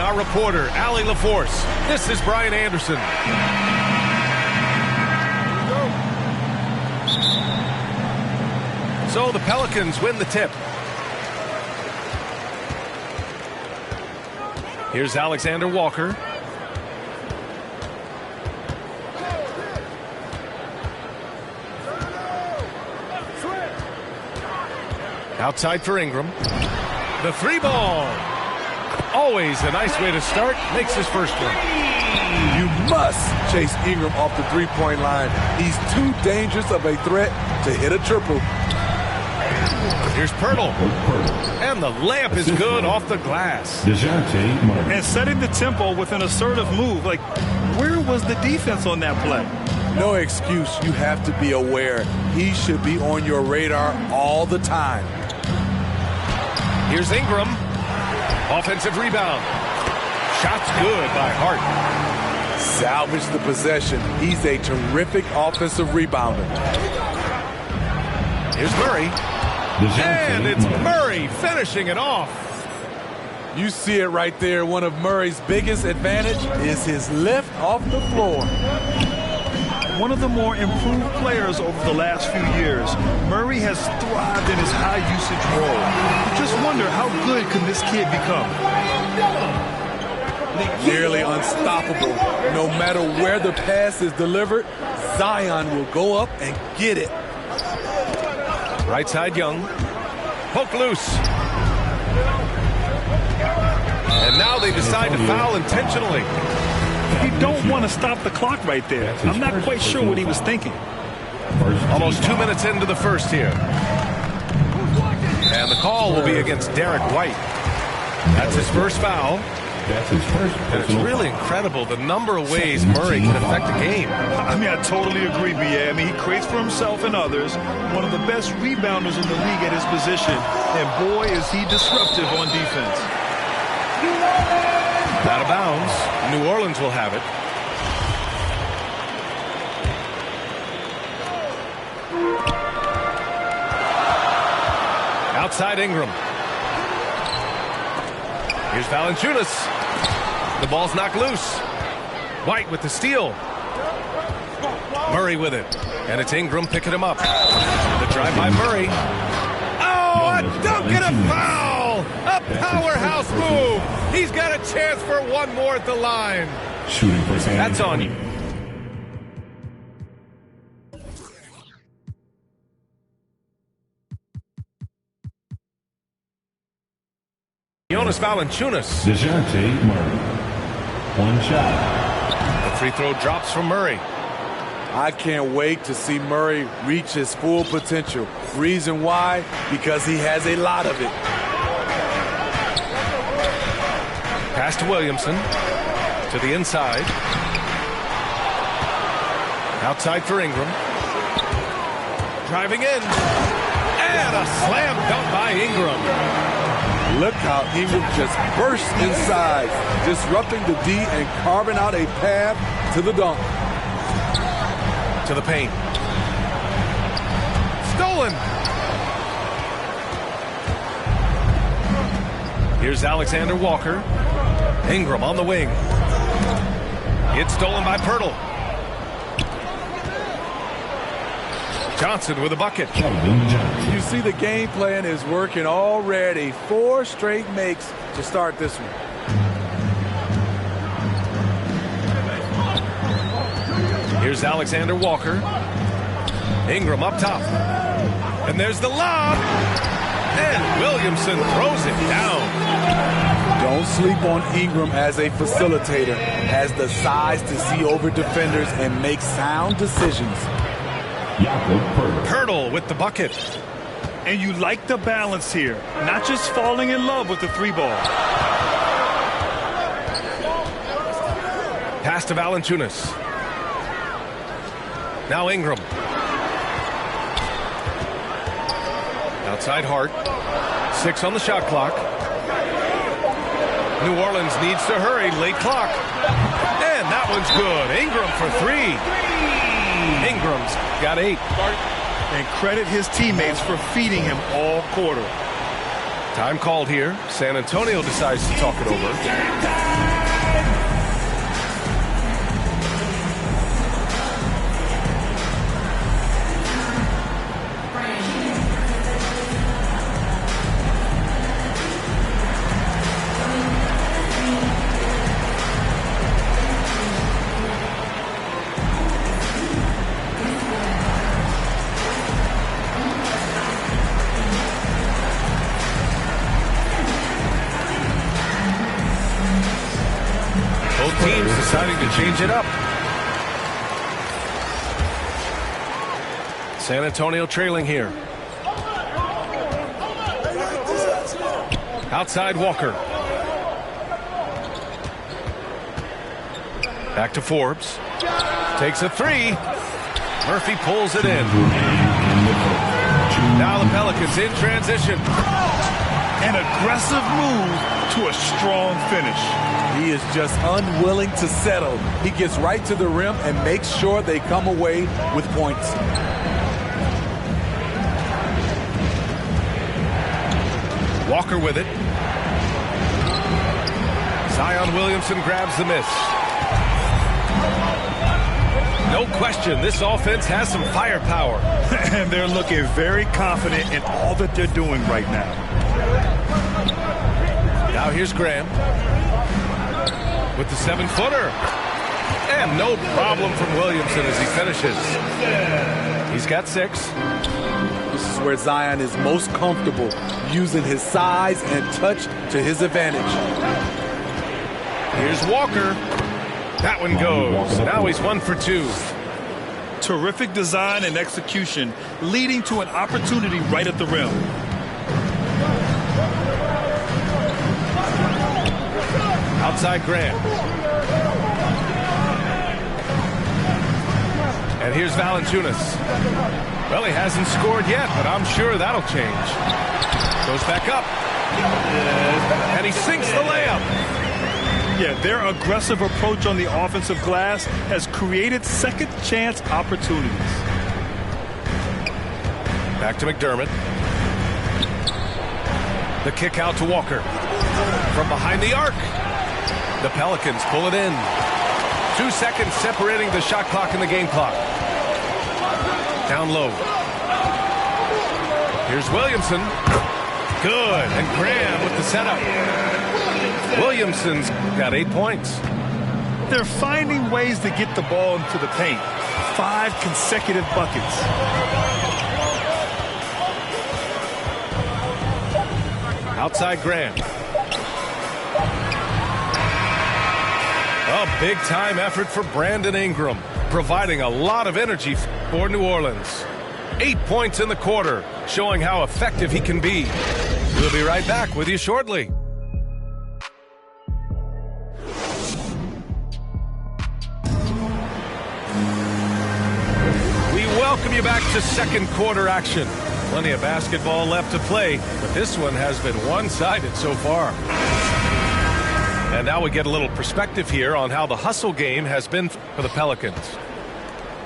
our reporter, Allie LaForce. This is Brian Anderson. So the Pelicans win the tip. Here's Alexander Walker. Outside for Ingram. The three ball. Always a nice way to start. Makes his first one. You must chase Ingram off the three-point line. He's too dangerous of a threat to hit a triple. Here's Pirtle. And the layup is good off the glass. And setting the tempo with an assertive move. Like, where was the defense on that play? No excuse. You have to be aware. He should be on your radar all the time. Here's Ingram. Offensive rebound. Shot's good by Hart. Salvage the possession. He's a terrific offensive rebounder. Here's Murray. And it's Murray finishing it off. You see it right there. One of Murray's biggest advantage is his lift off the floor. One of the more improved players over the last few years, Murray has thrived in his high-usage role. You just wonder, how good can this kid become? Nearly unstoppable. No matter where the pass is delivered, Zion will go up and get it. Right side, Young. Poke loose. And now they decide to foul intentionally. You don't want to stop the clock right there. I'm not quite sure what he was thinking. Almost 2 minutes into the first here. And the call will be against Derek White. That's his first foul. And it's really incredible the number of ways Murray can affect a game. I mean, I totally agree, B.A. I mean, he creates for himself and others. One of the best rebounders in the league at his position. And boy, is he disruptive on defense. Out of bounds. New Orleans will have it. Outside Ingram. Here's Valanciunas. The ball's knocked loose. White with the steal. Murray with it. And it's Ingram picking him up. The drive by Murray. Oh, a dunk and a foul! A powerhouse move! He's got a chance for one more at the line. Shooting for San That's on Antonio. you. Jonas Valanciunas. One shot. The free throw drops from Murray. I can't wait to see Murray reach his full potential. Reason why? Because he has a lot of it. Pass to Williamson. To the inside. Outside for Ingram. Driving in. And a slam dunk by Ingram. Look how Ingram just bursts inside, disrupting the D and carving out a path to the dunk. To the paint. Stolen. Here's Alexander Walker. Ingram on the wing. It's stolen by Pirtle. Johnson with a bucket. You see the game plan is working already. 4 straight makes to start this one. Here's Alexander Walker. Ingram up top. And there's the lob. And Williamson throws it down. Don't sleep on Ingram as a facilitator. Has the size to see over defenders and make sound decisions. Pirtle with the bucket. And you like the balance here. Not just falling in love with the three ball. Pass to Valanciunas. Now Ingram. Outside Hart. 6 on the shot clock. New Orleans needs to hurry. Late clock. And that one's good. Ingram for 3. Ingram's got 8. And credit his teammates for feeding him all quarter. Time called here. San Antonio decides to talk it over. Both teams deciding to change it up. San Antonio trailing here. Outside Walker. Back to Forbes. Takes a three. Murphy pulls it in. Now the Pelicans in transition. An aggressive move to a strong finish. He is just unwilling to settle. He gets right to the rim and makes sure they come away with points. Walker with it. Zion Williamson grabs the miss. No question, this offense has some firepower. And they're looking very confident in all that they're doing right now. Now here's Graham with the 7-footer. And no problem from Williamson as he finishes. He's got 6. This is where Zion is most comfortable, using his size and touch to his advantage. Here's Walker. That one goes. Now he's 1 for 2. Terrific design and execution, leading to an opportunity right at the rim. Outside Graham. And here's Valanciunas. Well, he hasn't scored yet, but I'm sure that'll change. Goes back up. And he sinks the layup. Yeah, their aggressive approach on the offensive glass has created second chance opportunities. Back to McDermott. The kick out to Walker. From behind the arc. The Pelicans pull it in. 2 seconds separating the shot clock and the game clock. Down low. Here's Williamson. Good. And Graham with the setup. Williamson's got 8 points. They're finding ways to get the ball into the paint. 5 consecutive buckets. Outside Graham. A big-time effort for Brandon Ingram, providing a lot of energy for New Orleans. 8 points in the quarter, showing how effective he can be. We'll be right back with you shortly. We welcome you back to second quarter action. Plenty of basketball left to play, but this one has been one-sided so far. And now we get a little perspective here on how the hustle game has been for the Pelicans.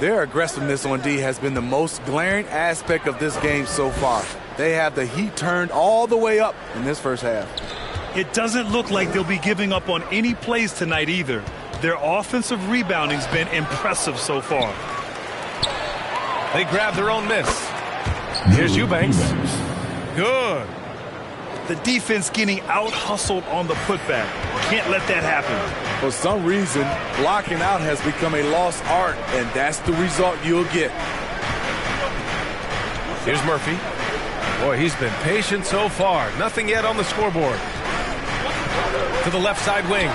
Their aggressiveness on D has been the most glaring aspect of this game so far. They have the heat turned all the way up in this first half. It doesn't look like they'll be giving up on any plays tonight either. Their offensive rebounding's been impressive so far. They grab their own miss. Here's Eubanks. Good. The defense getting out-hustled on the putback. Can't let that happen. For some reason, blocking out has become a lost art, and that's the result you'll get. Here's Murphy. Boy, he's been patient so far. Nothing yet on the scoreboard. To the left side wing.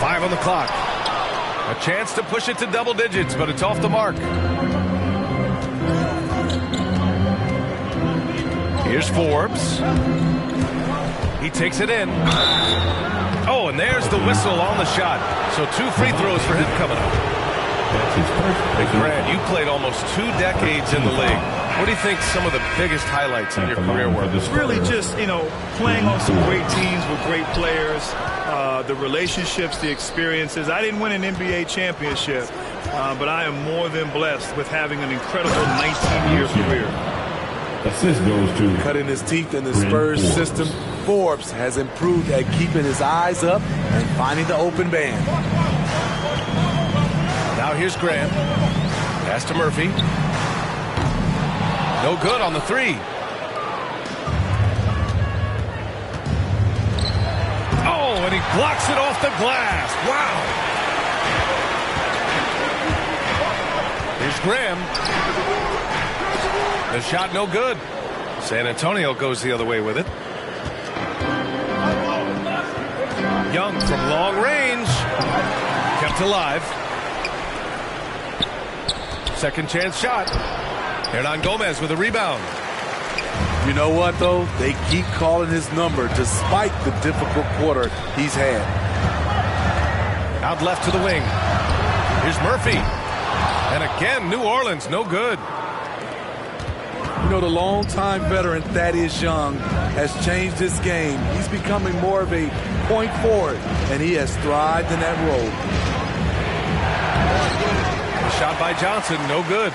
5 on the clock. A chance to push it to double digits, but it's off the mark. Here's Forbes. He takes it in. Oh, and there's the whistle on the shot. So 2 free throws for him coming up. Grant, you played almost 2 decades in the league. What do you think some of the biggest highlights in your career were? Really just, playing on some great teams with great players, the relationships, the experiences. I didn't win an NBA championship, but I am more than blessed with having an incredible 19-year career. Assist goes to cutting his teeth in the Spurs system. Forbes has improved at keeping his eyes up and finding the open man. Now here's Graham. Pass to Murphy. No good on the 3. Oh, and he blocks it off the glass. Wow. Here's Graham. The shot no good. San Antonio goes the other way with it. Young from long range. Kept alive. Second chance shot. Hernan Gomez with a rebound. You know what, though? They keep calling his number despite the difficult quarter he's had. Out left to the wing. Here's Murphy. And again, New Orleans, no good. You know, the longtime veteran Thaddeus Young has changed this game. He's becoming more of a point forward, and he has thrived in that role. Shot by Johnson, no good.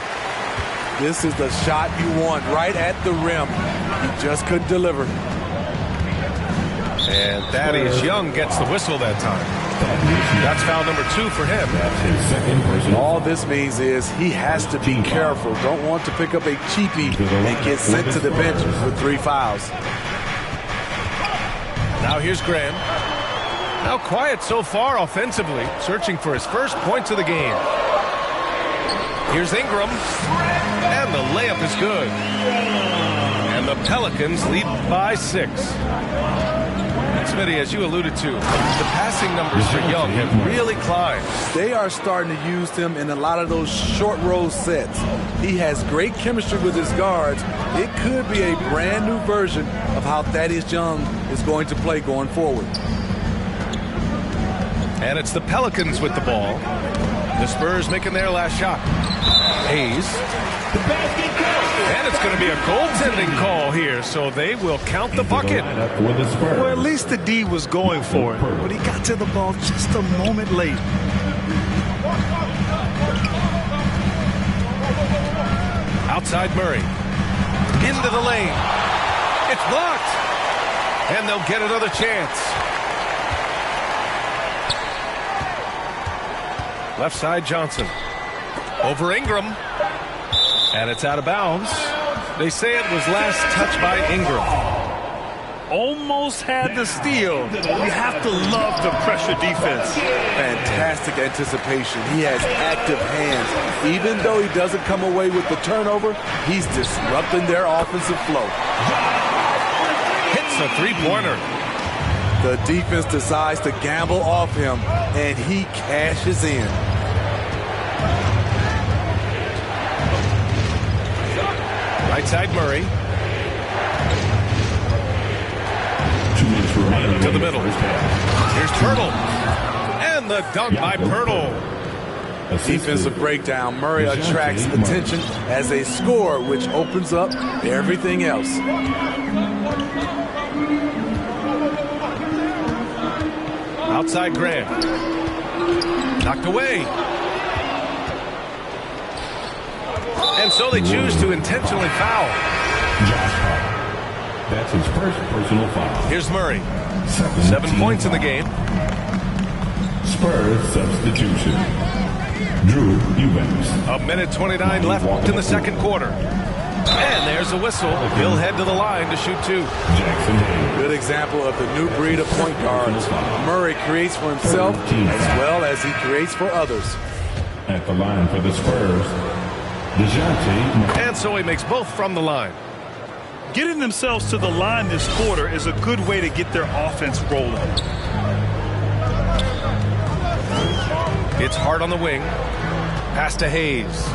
This is the shot you want, right at the rim. He just couldn't deliver. And Thaddeus Young gets the whistle that time. That's foul number 2 for him. All this means is he has to be careful. Don't want to pick up a cheapie and get sent to the bench with 3 fouls. Now here's Graham. Now quiet so far offensively, searching for his first points of the game. Here's Ingram. And the layup is good. And the Pelicans lead by 6. Smitty, as you alluded to, the passing numbers for Young have really climbed. They are starting to use him in a lot of those short roll sets. He has great chemistry with his guards. It could be a brand new version of how Thaddeus Young is going to play going forward. And it's the Pelicans with the ball. The Spurs making their last shot. Hayes. And it's going to be a goaltending call here, so they will count the bucket. Well, at least the D was going for it, but he got to the ball just a moment late. Outside Murray. Into the lane. It's blocked. And they'll get another chance. Left side Johnson. Over Ingram. And it's out of bounds. They say it was last touched by Ingram. Almost had the steal. You have to love the pressure defense. Fantastic anticipation. He has active hands. Even though he doesn't come away with the turnover, he's disrupting their offensive flow. Hits a three-pointer. The defense decides to gamble off him, and he cashes in. Right side Murray. To the middle. Here's Pirtle. And the dunk by Pirtle. Defensive breakdown. Murray attracts attention as a scorer, which opens up everything else. Outside Graham. Knocked away. And so they choose to intentionally foul. That's his first personal foul. Here's Murray. 7 points in the game. Spurs substitution. Drew Eubanks. 1:29 left in the second quarter. And there's a whistle. He'll head to the line to shoot 2. Jackson Hayes. Good example of the new breed of point guards. Murray creates for himself as well as he creates for others. At the line for the Spurs, DeJounte. And so he makes both from the line. Getting themselves to the line this quarter is a good way to get their offense rolling. It's hard on the wing. Pass to Hayes.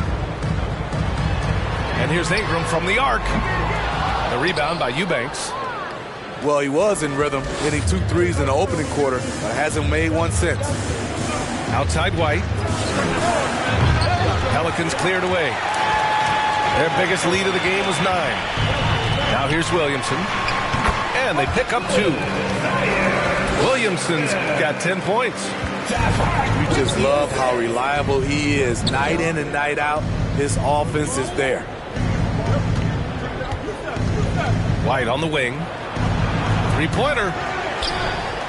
And here's Ingram from the arc. The rebound by Eubanks. Well, he was in rhythm, hitting 2 threes in the opening quarter, but hasn't made one since. Outside White. Pelicans cleared away. Their biggest lead of the game was 9. Now here's Williamson. And they pick up 2. Williamson's got 10 points. You just love how reliable he is. Night in and night out, his offense is there. White on the wing. 3-pointer.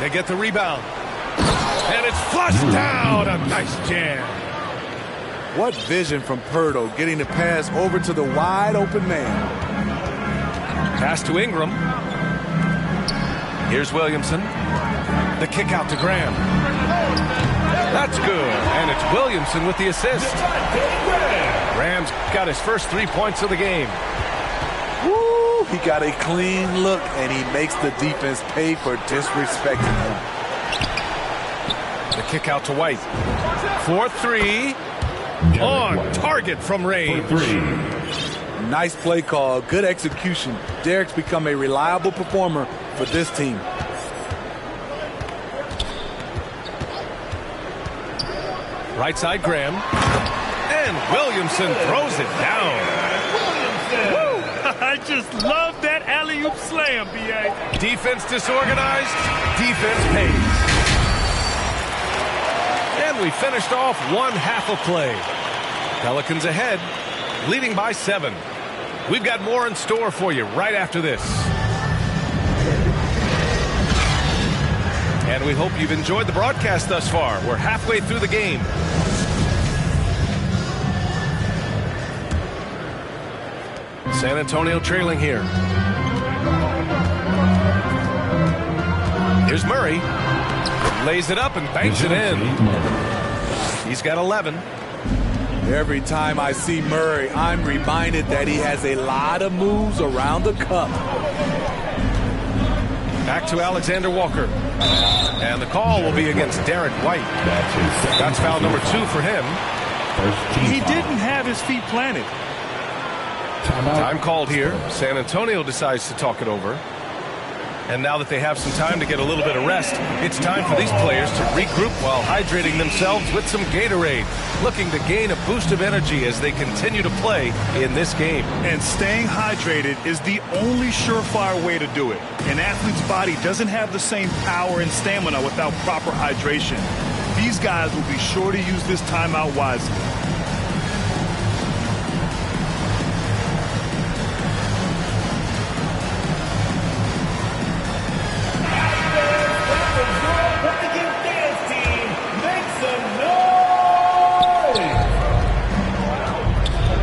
They get the rebound. And it's flushed down. A nice jam. What vision from Pirtle, getting the pass over to the wide open man. Pass to Ingram. Here's Williamson. The kick out to Graham. That's good. And it's Williamson with the assist. Graham's got his first 3 points of the game. Woo! He got a clean look, and he makes the defense pay for disrespecting him. The Kick out to White. 4-3. On target from range. Nice play call. Good execution. Derek's become a reliable performer for this team. Right side, Graham. And Williamson throws it down. I just love that alley-oop slam, B.A. Defense disorganized. Defense pays. And we finished off one half of play. Pelicans ahead, leading by 7. We've got more in store for you right after this. And we hope you've enjoyed the broadcast thus far. We're halfway through the game. San Antonio trailing here. Here's Murray. Lays it up and banks it in. He's got 11. Every time I see Murray, I'm reminded that he has a lot of moves around the cup. Back to Alexander Walker. And the call will be against Darren White. That's foul number 2 for him. He didn't have his feet planted. Time called here. San Antonio decides to talk it over. And now that they have some time to get a little bit of rest, it's time for these players to regroup while hydrating themselves with some Gatorade, looking to gain a boost of energy as they continue to play in this game. And staying hydrated is the only surefire way to do it. An athlete's body doesn't have the same power and stamina without proper hydration. These guys will be sure to use this timeout wisely.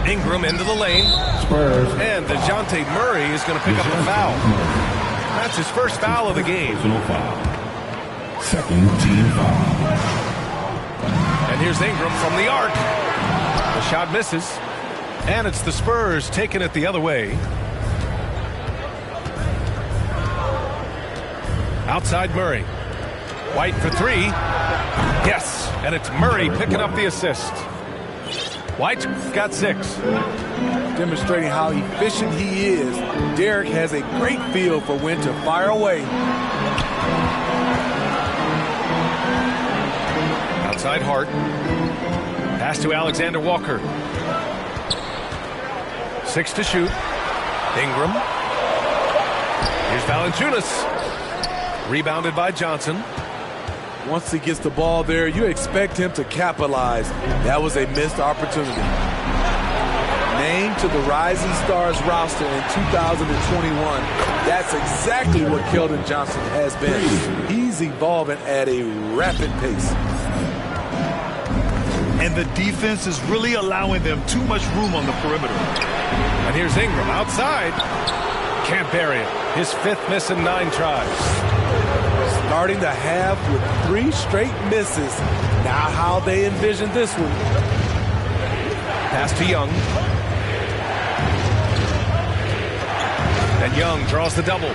Ingram into the lane. Spurs. And DeJounte Murray is going to pick up the foul. That's his first foul of the game. Personal foul. Second team foul. And here's Ingram from the arc. The shot misses. And it's the Spurs taking it the other way. Outside Murray. White for 3. Yes. And it's Murray picking up the assist. White's got 6. Demonstrating how efficient he is, Derek has a great feel for when to fire away. Outside Hart. Pass to Alexander Walker. 6 to shoot. Ingram. Here's Valanciunas. Rebounded by Johnson. Once he gets the ball there, you expect him to capitalize. That was a missed opportunity. Named to the Rising Stars roster in 2021. That's exactly what Keldon Johnson has been. He's evolving at a rapid pace. And the defense is really allowing them too much room on the perimeter. And here's Ingram outside. Can't bury it. His 5th miss in 9 tries. Starting the half with 3 straight misses. Now how they envision this one. Pass to Young. And Young draws the double.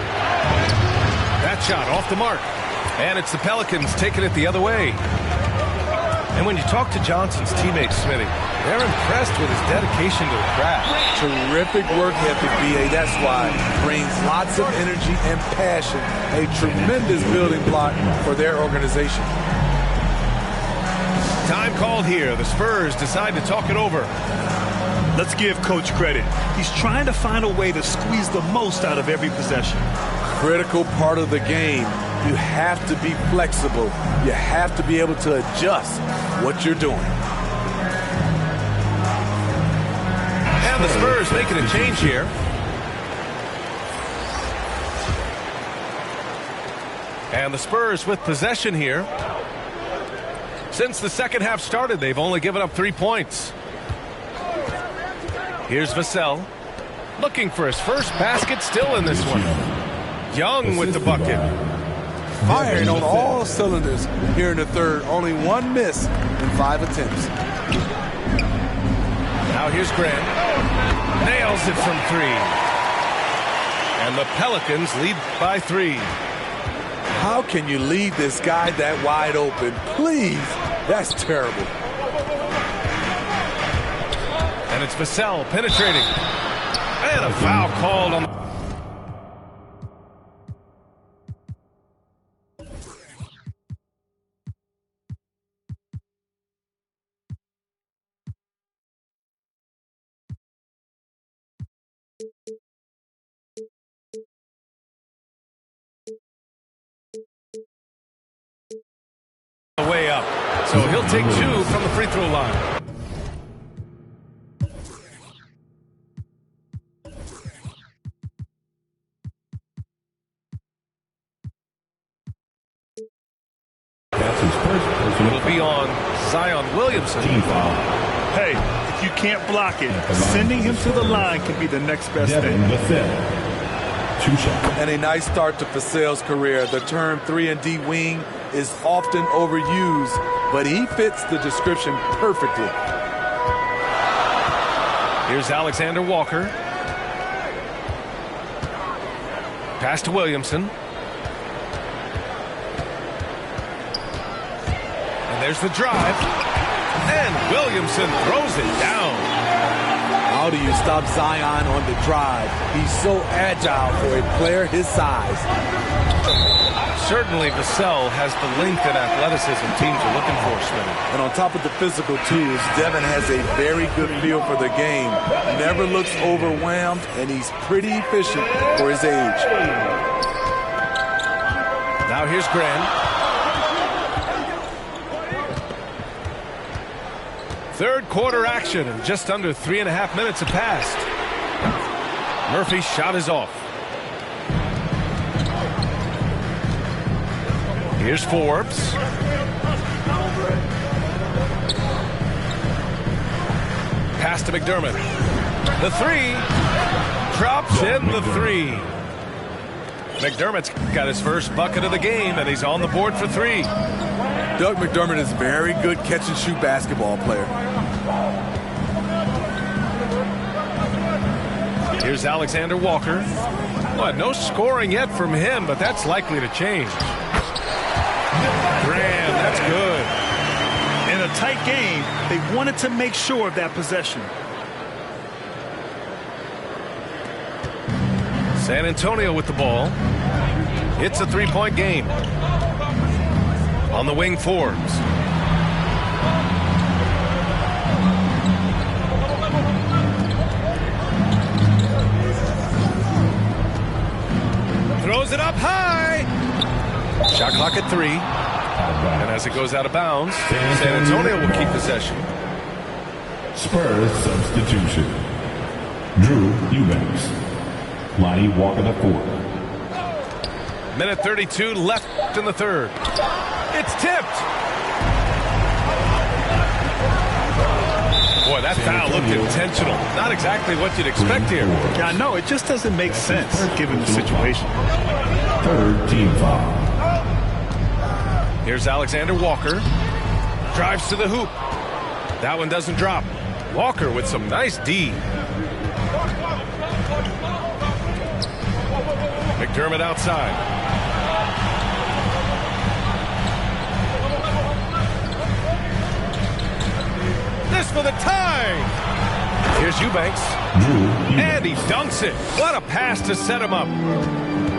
That shot off the mark. And it's the Pelicans taking it the other way. And when you talk to Johnson's teammates, Smitty, they're impressed with his dedication to the craft. Terrific work ethic, B.A. That's why. Brings lots of energy and passion. A tremendous building block for their organization. Time called here. The Spurs decide to talk it over. Let's give Coach credit. He's trying to find a way to squeeze the most out of every possession. Critical part of the game. You have to be flexible. You have to be able to adjust what you're doing. And the Spurs making a change here. And the Spurs with possession here. Since the second half started, they've only given up 3 points. Here's Vassell. Looking for his first basket still in this one. Young with the bucket. Firing on all cylinders here in the third. Only 1 miss in 5 attempts. Now here's Grant. Nails it from 3. And the Pelicans lead by 3. How can you leave this guy that wide open? Please, that's terrible. And it's Vassell penetrating. And a foul called on the way up. So he'll take 2 from the free throw line. It'll be on Zion Williamson. Hey, if you can't block it, sending him to the line can be the next best thing. 2 shots. And a nice start to Vassell's career. The term 3-and-D wing is often overused, but he fits the description perfectly. Here's Alexander Walker. Pass to Williamson. And there's the drive. And Williamson throws it down. How do you stop Zion on the drive? He's so agile for a player his size. Certainly Vassell has the length and athleticism teams are looking for, Smitty. And on top of the physical tools, Devin has a very good feel for the game. Never looks overwhelmed, and he's pretty efficient for his age. Now here's Graham. Third quarter action, and just under 3.5 minutes have passed. Murphy's shot is off. Here's Forbes. Pass to McDermott. The 3. Drops in the 3. McDermott's got his first bucket of the game, and he's on the board for 3. Doug McDermott is a very good catch-and-shoot basketball player. Here's Alexander Walker. Well, no scoring yet from him, but that's likely to change. Graham, that's good. In a tight game, they wanted to make sure of that possession. San Antonio with the ball. It's a 3-point game. On the wing, Forbes. Throws it up high. Shot clock at 3. And as it goes out of bounds, San Antonio will keep possession. Spurs substitution. Drew Eubanks. Lonnie Walker the 4th. Minute 32 left in the third. It's tipped. Boy, that foul looked intentional. Not exactly what you'd expect here. Yeah, I know. It just doesn't make sense given the situation. 3rd team foul. Here's Alexander Walker. Drives to the hoop. That one doesn't drop. Walker with some nice D. McDermott outside. This for the tie. Here's Eubanks. And he dunks it. What a pass to set him up.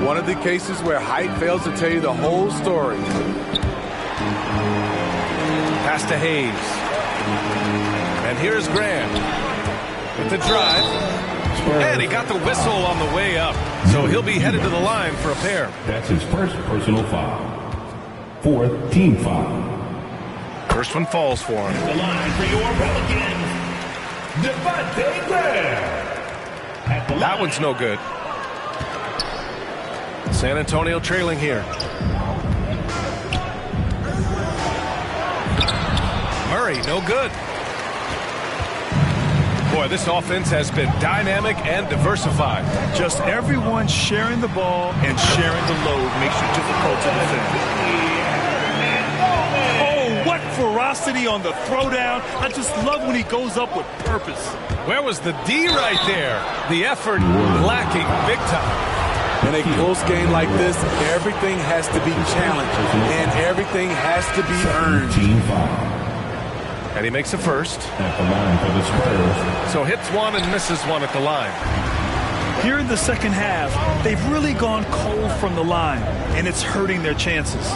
One of the cases where height fails to tell you the whole story. Pass to Hayes. And here's Graham with the drive. And he got the whistle on the way up. So he'll be headed to the line for a pair. That's his first personal foul. 4th team foul. First one falls for him. The line for your Pelicans, Devontae Graham. That one's no good. San Antonio trailing here. Murray, no good. Boy, this offense has been dynamic and diversified. Just everyone sharing the ball and sharing the load makes you difficult to defend. Oh, what ferocity on the throwdown. I just love when he goes up with purpose. Where was the D right there? The effort lacking big time. In a close game like this, everything has to be challenged, and everything has to be earned. And he makes a first. At the line for the Spurs. So hits one and misses one at the line. Here in the second half, they've really gone cold from the line, and it's hurting their chances.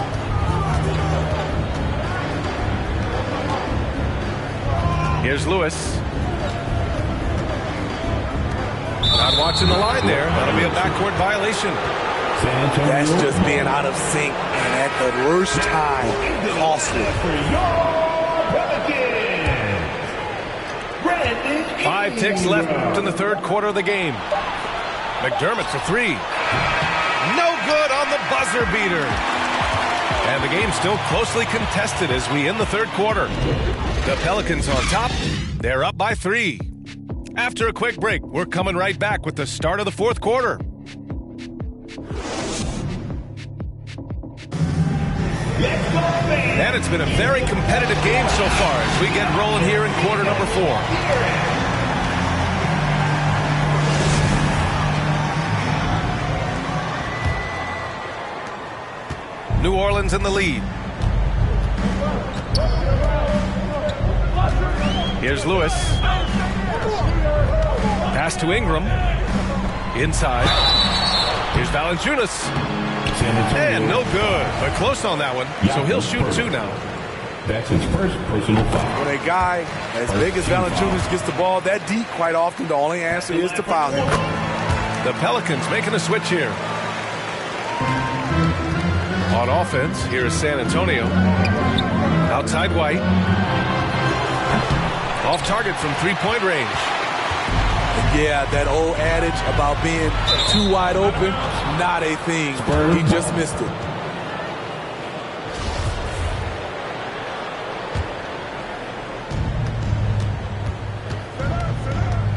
Here's Lewis. Not watching the line there. That'll be a backcourt violation. That's just being out of sync, and at the worst time, costly. 5 ticks left in the third quarter of the game. McDermott for three. No good on the buzzer beater. And the game's still closely contested as we end the third quarter. The Pelicans on top. They're up by 3. After a quick break, we're coming right back with the start of the fourth quarter. And it's been a very competitive game so far as we get rolling here in quarter number 4. New Orleans in the lead. Here's Lewis. Pass to Ingram. Inside. Here's Valanciunas. And no good, but close on that one. So he'll shoot 2 now. That's his first personal foul. When a guy as big as Valanciunas gets the ball that deep, quite often the only answer is to foul him. The Pelicans making a switch here. On offense, here is San Antonio. Outside White. Off target from three-point range. Yeah, that old adage about being too wide open, not a thing. He just missed it.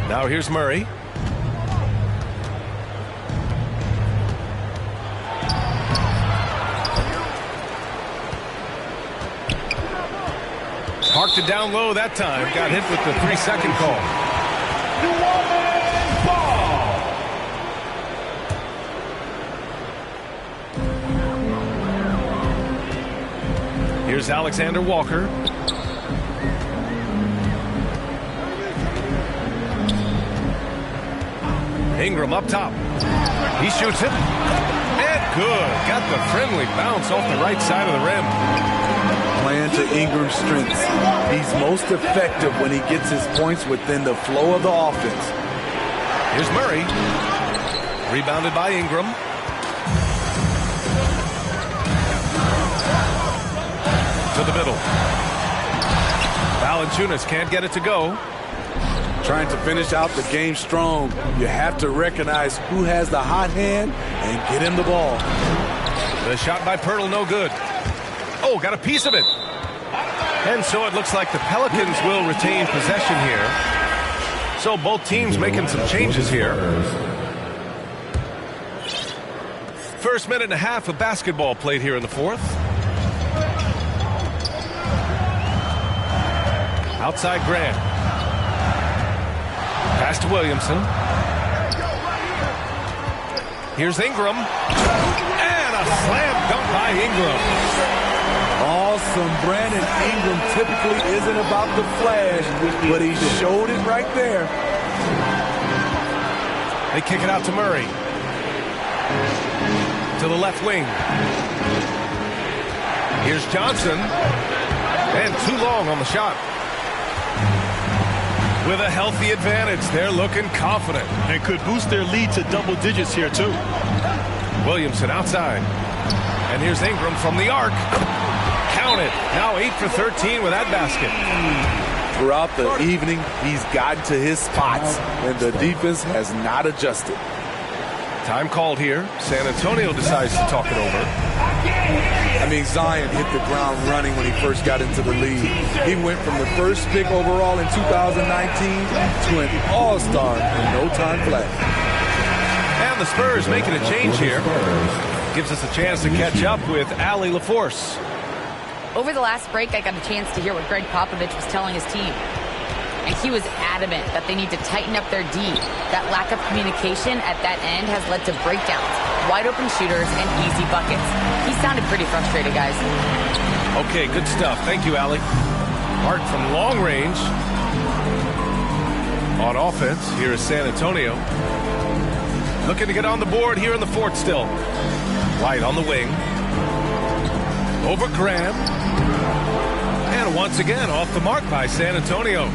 Now here's Murray. Parked it down low that time. Got hit with the 3-second call. Here's Alexander Walker. Ingram up top. He shoots it. And good. Got the friendly bounce off the right side of the rim. Playing to Ingram's strengths. He's most effective when he gets his points within the flow of the offense. Here's Murray. Rebounded by Ingram. To the middle. Valanciunas can't get it to go. Trying to finish out the game strong. You have to recognize who has the hot hand and get him the ball. The shot by Pirtle, no good. Oh, got a piece of it. And so it looks like the Pelicans will retain possession here. So both teams making some changes here. First minute and a half of basketball played here in the fourth. Outside Grant. Pass to Williamson. Here's Ingram. And a slam dunk by Ingram. Awesome. Brandon Ingram typically isn't about the flash, but he showed it right there. They kick it out to Murray. To the left wing. Here's Johnson. And too long on the shot. With a healthy advantage, they're looking confident. And could boost their lead to double digits here, too. Williamson outside. And here's Ingram from the arc. Count it. Now 8 for 13 with that basket. Throughout the evening, he's gotten to his spots, and the defense has not adjusted. Time called here. San Antonio decides to talk it over. I mean, Zion hit the ground running when he first got into the league. He went from the first pick overall in 2019 to an all-star in no time flat. And the Spurs making a change here. Gives us a chance to catch up with Allie LaForce. Over the last break, I got a chance to hear what Greg Popovich was telling his team. And he was adamant that they need to tighten up their D. That lack of communication at that end has led to breakdowns. wide open shooters, and easy buckets. He sounded pretty frustrated, guys. Okay, good stuff. Thank you, Allie. Hart from long range. On offense, here is San Antonio. Looking to get on the board here in the fourth still. White on the wing. Over Graham. And once again, off the mark by San Antonio.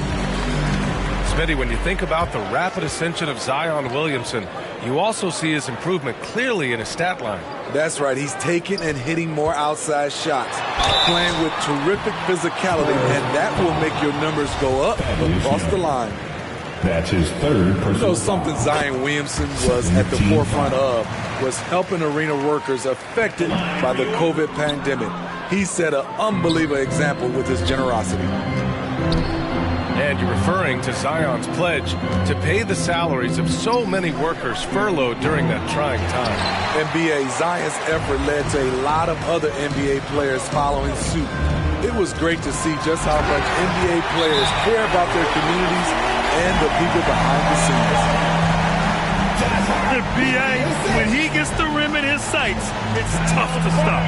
Smitty, when you think about the rapid ascension of Zion Williamson, you also see his improvement clearly in his stat line. That's right. He's taking and hitting more outside shots, playing with terrific physicality, and that will make your numbers go up across the line. That's his third personal. You know, something Zion Williamson was at the forefront of was helping arena workers affected by the COVID pandemic. He set an unbelievable example with his generosity. And you're referring to Zion's pledge to pay the salaries of so many workers furloughed during that trying time. NBA, Zion's effort led to a lot of other NBA players following suit. It was great to see just how much NBA players care about their communities and the people behind the scenes. BA, when he gets the rim in his sights, it's tough to stop.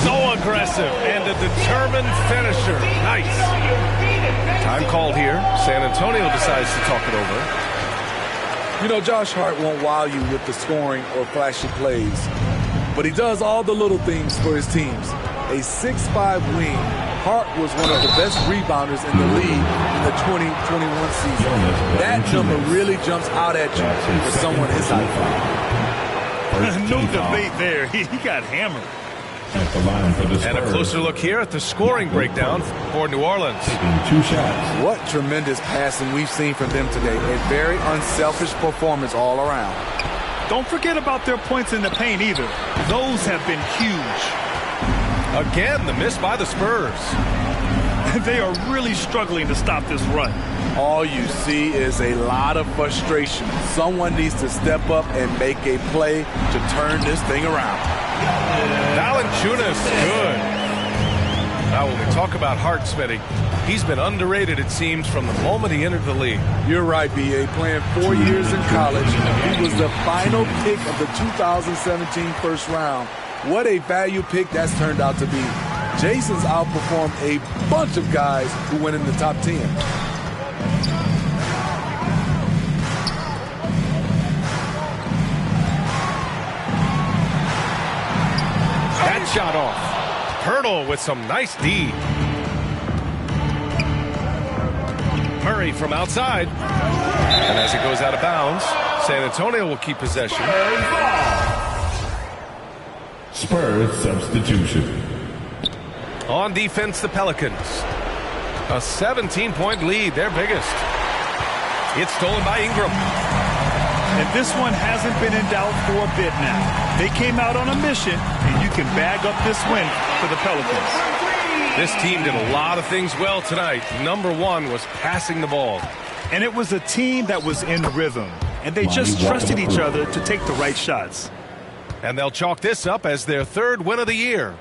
So aggressive and a determined finisher. Nice. Time called here. San Antonio decides to talk it over. You know, Josh Hart won't wow you with the scoring or flashy plays, but he does all the little things for his teams. A 6'5" wing, Hart was one of the best rebounders in the league in the 2021 season. That number really jumps out at you for someone his height. No debate there. He got hammered. At the line for the Spurs. And a closer look here at the scoring breakdown for New Orleans. Taking 2 shots. What tremendous passing we've seen from them today. A very unselfish performance all around. Don't forget about their points in the paint either. Those have been huge. Again, the miss by the Spurs. They are really struggling to stop this run. All you see is a lot of frustration. Someone needs to step up and make a play to turn this thing around. Valanciunas, good. Now, when we talk about Hart, Smitty, he's been underrated, it seems, from the moment he entered the league. You're right, B.A. Playing 4 years in college, he was the final pick of the 2017 first round. What a value pick that's turned out to be. Jason's outperformed a bunch of guys who went in the top 10. That shot off. Hurdle with some nice D. Murray from outside. And as it goes out of bounds, San Antonio will keep possession. Spurs substitution. On defense, the Pelicans. A 17-point lead, their biggest. It's stolen by Ingram. And this one hasn't been in doubt for a bit now. They came out on a mission, and you can bag up this win for the Pelicans. This team did a lot of things well tonight. Number one was passing the ball. And it was a team that was in rhythm, and they just trusted each other to take the right shots. And they'll chalk this up as their third win of the year.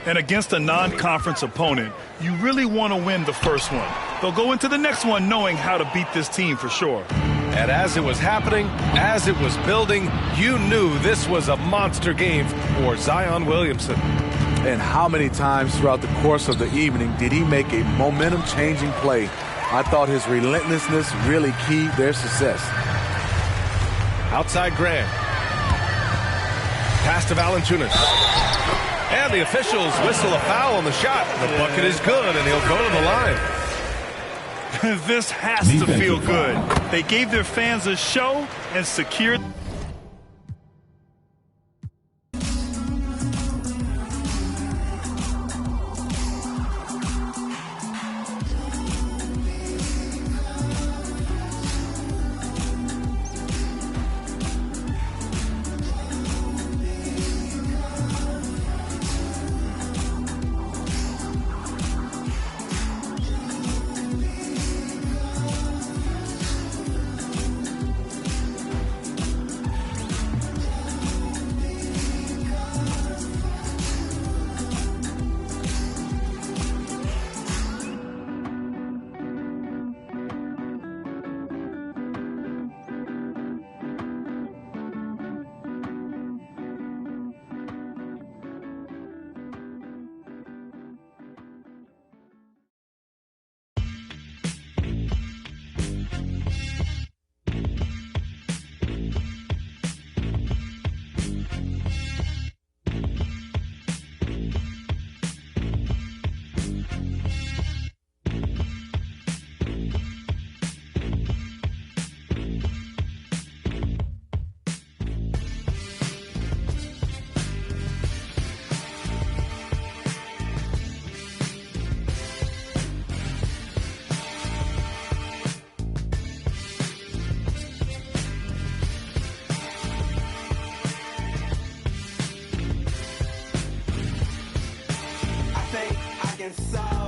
And against a non-conference opponent, you really want to win the first one. They'll go into the next one knowing how to beat this team for sure. And as it was happening, as it was building, you knew this was a monster game for Zion Williamson. And how many times throughout the course of the evening did he make a momentum-changing play? I thought his relentlessness really keyed their success. Outside Grant. Pass to Valanciunas. And the officials whistle a foul on the shot. The bucket is good, and he'll go to the line. This has to feel good. They gave their fans a show and secured.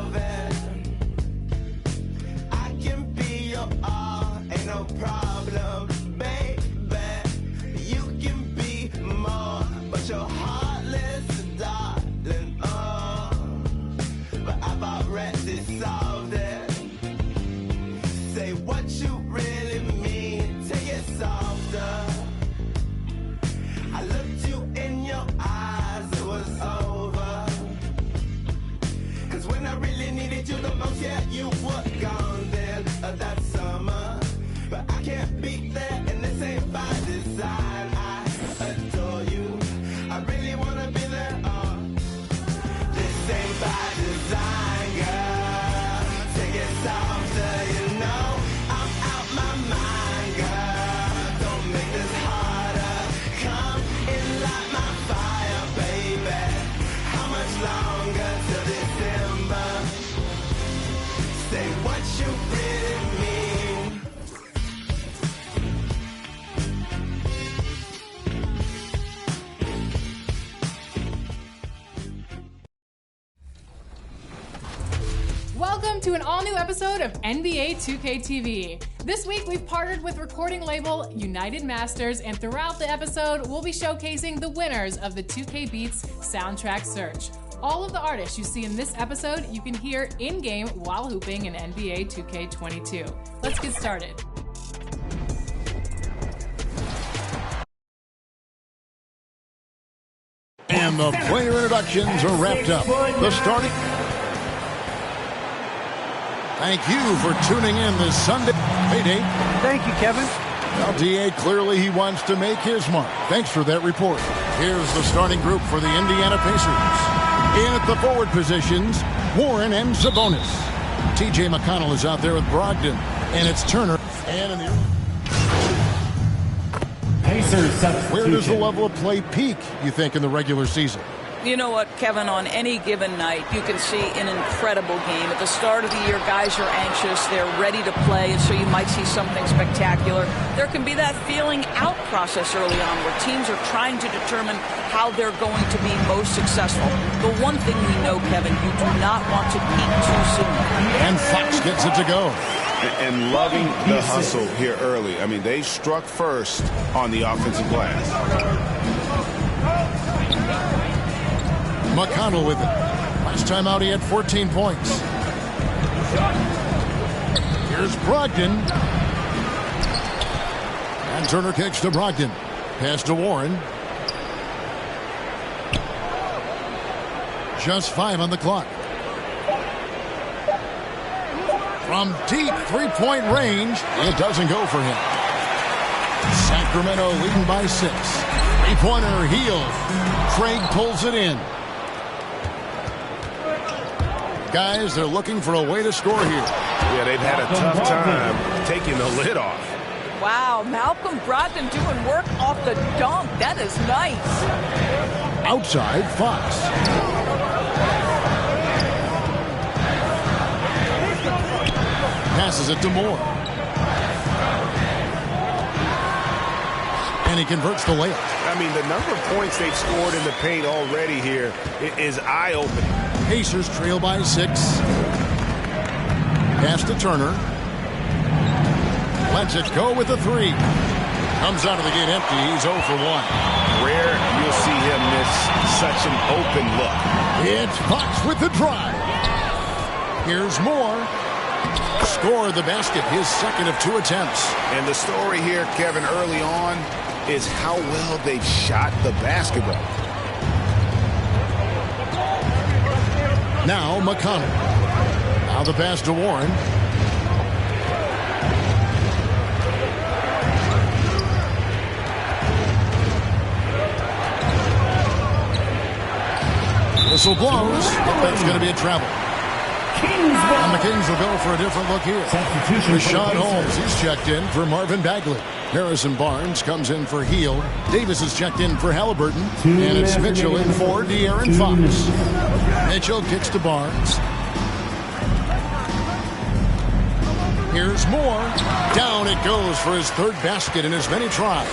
solve it. I can be your all, ain't no problem, baby. You can be more, but your heartless, darling. Oh, but I've already solved it. Say what you really mean, take it softer. I looked you in your eyes, it was over. Cause when I really needed you the most, yeah, you were gone then, that summer. But I can't be there, and this ain't by design. I adore you, I really wanna be there, this ain't by design, girl. Take it softer, you know I'm out my mind, girl. Don't make this harder. Come and light my fire, baby. How much longer till December? Say what you really mean. Welcome to an all-new episode of NBA 2K TV. This week, we've partnered with recording label United Masters, and throughout the episode, we'll be showcasing the winners of the 2K Beats soundtrack search. All of the artists you see in this episode, you can hear in-game while hooping in NBA 2K22. Let's get started. And the player introductions are wrapped up. The starting... Thank you for tuning in this Sunday. Hey, Dave. Thank you, Kevin. Well, D.A., clearly he wants to make his mark. Thanks for that report. Here's the starting group for the Indiana Pacers. In at the forward positions, Warren and Sabonis. T.J. McConnell is out there with Brogdon. And it's Turner. And in the... Pacers substitution. Where does the level of play peak, you think, in the regular season? You know what, Kevin, on any given night, you can see an incredible game. At the start of the year, guys are anxious, they're ready to play, and so you might see something spectacular. There can be that feeling out process early on where teams are trying to determine how they're going to be most successful. The one thing we know, Kevin, you do not want to peak too soon. And Fox gets it to go. And loving the hustle here early. I mean, they struck first on the offensive glass. McConnell with it. Last time out, he had 14 points. Here's Brogdon. And Turner kicks to Brogdon. Pass to Warren. Just 5 on the clock. From deep three-point range, it doesn't go for him. Sacramento leading by 6. Three-pointer, Hield. Craig pulls it in. Guys, they're looking for a way to score here. Yeah, they've had a tough time taking the lid off. Wow, Malcolm Brogdon doing work off the dunk. That is nice. Outside, Fox. Passes it to Moore. And he converts the layup. I mean, the number of points they've scored in the paint already here is eye-opening. Pacers trail by 6. Pass to Turner. Lets it go with a 3. Comes out of the gate empty. He's 0 for 1. Rare you'll see him miss such an open look. It's Fox with the drive. Here's Moore. Scored the basket, his second of 2 attempts. And the story here, Kevin, early on is how well they've shot the basketball. Now McConnell. Now the pass to Warren. Whistle blows. That's going to be a travel. And the Kings will go for a different look here. Rashawn Holmes, he's checked in for Marvin Bagley. Harrison Barnes comes in for Hield. Davis is checked in for Halliburton. And it's Mitchell in for De'Aaron Fox. Mitchell kicks to Barnes. Here's Moore. Down it goes for his 3rd basket in as many tries.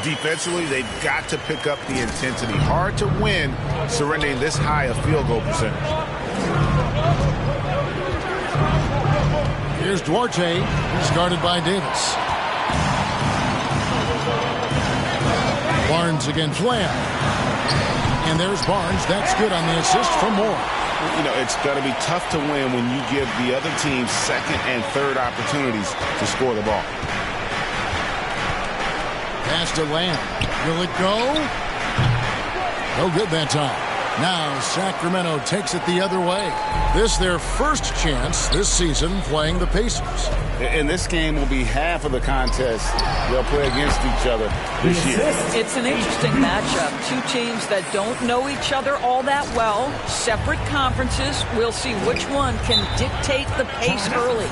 Defensively, they've got to pick up the intensity. Hard to win surrendering this high a field goal percentage. Here's Duarte. He's guarded by Davis. Barnes against Lamb. And there's Barnes. That's good on the assist for Moore. You know, it's going to be tough to win when you give the other team second and third opportunities to score the ball. Pass to Lamb. Will it go? No good that time. Now Sacramento takes it the other way. This their first chance this season playing the Pacers. And this game will be half of the contest they'll play against each other this year. It's an interesting matchup. Two teams that don't know each other all that well. Separate conferences. We'll see which one can dictate the pace early.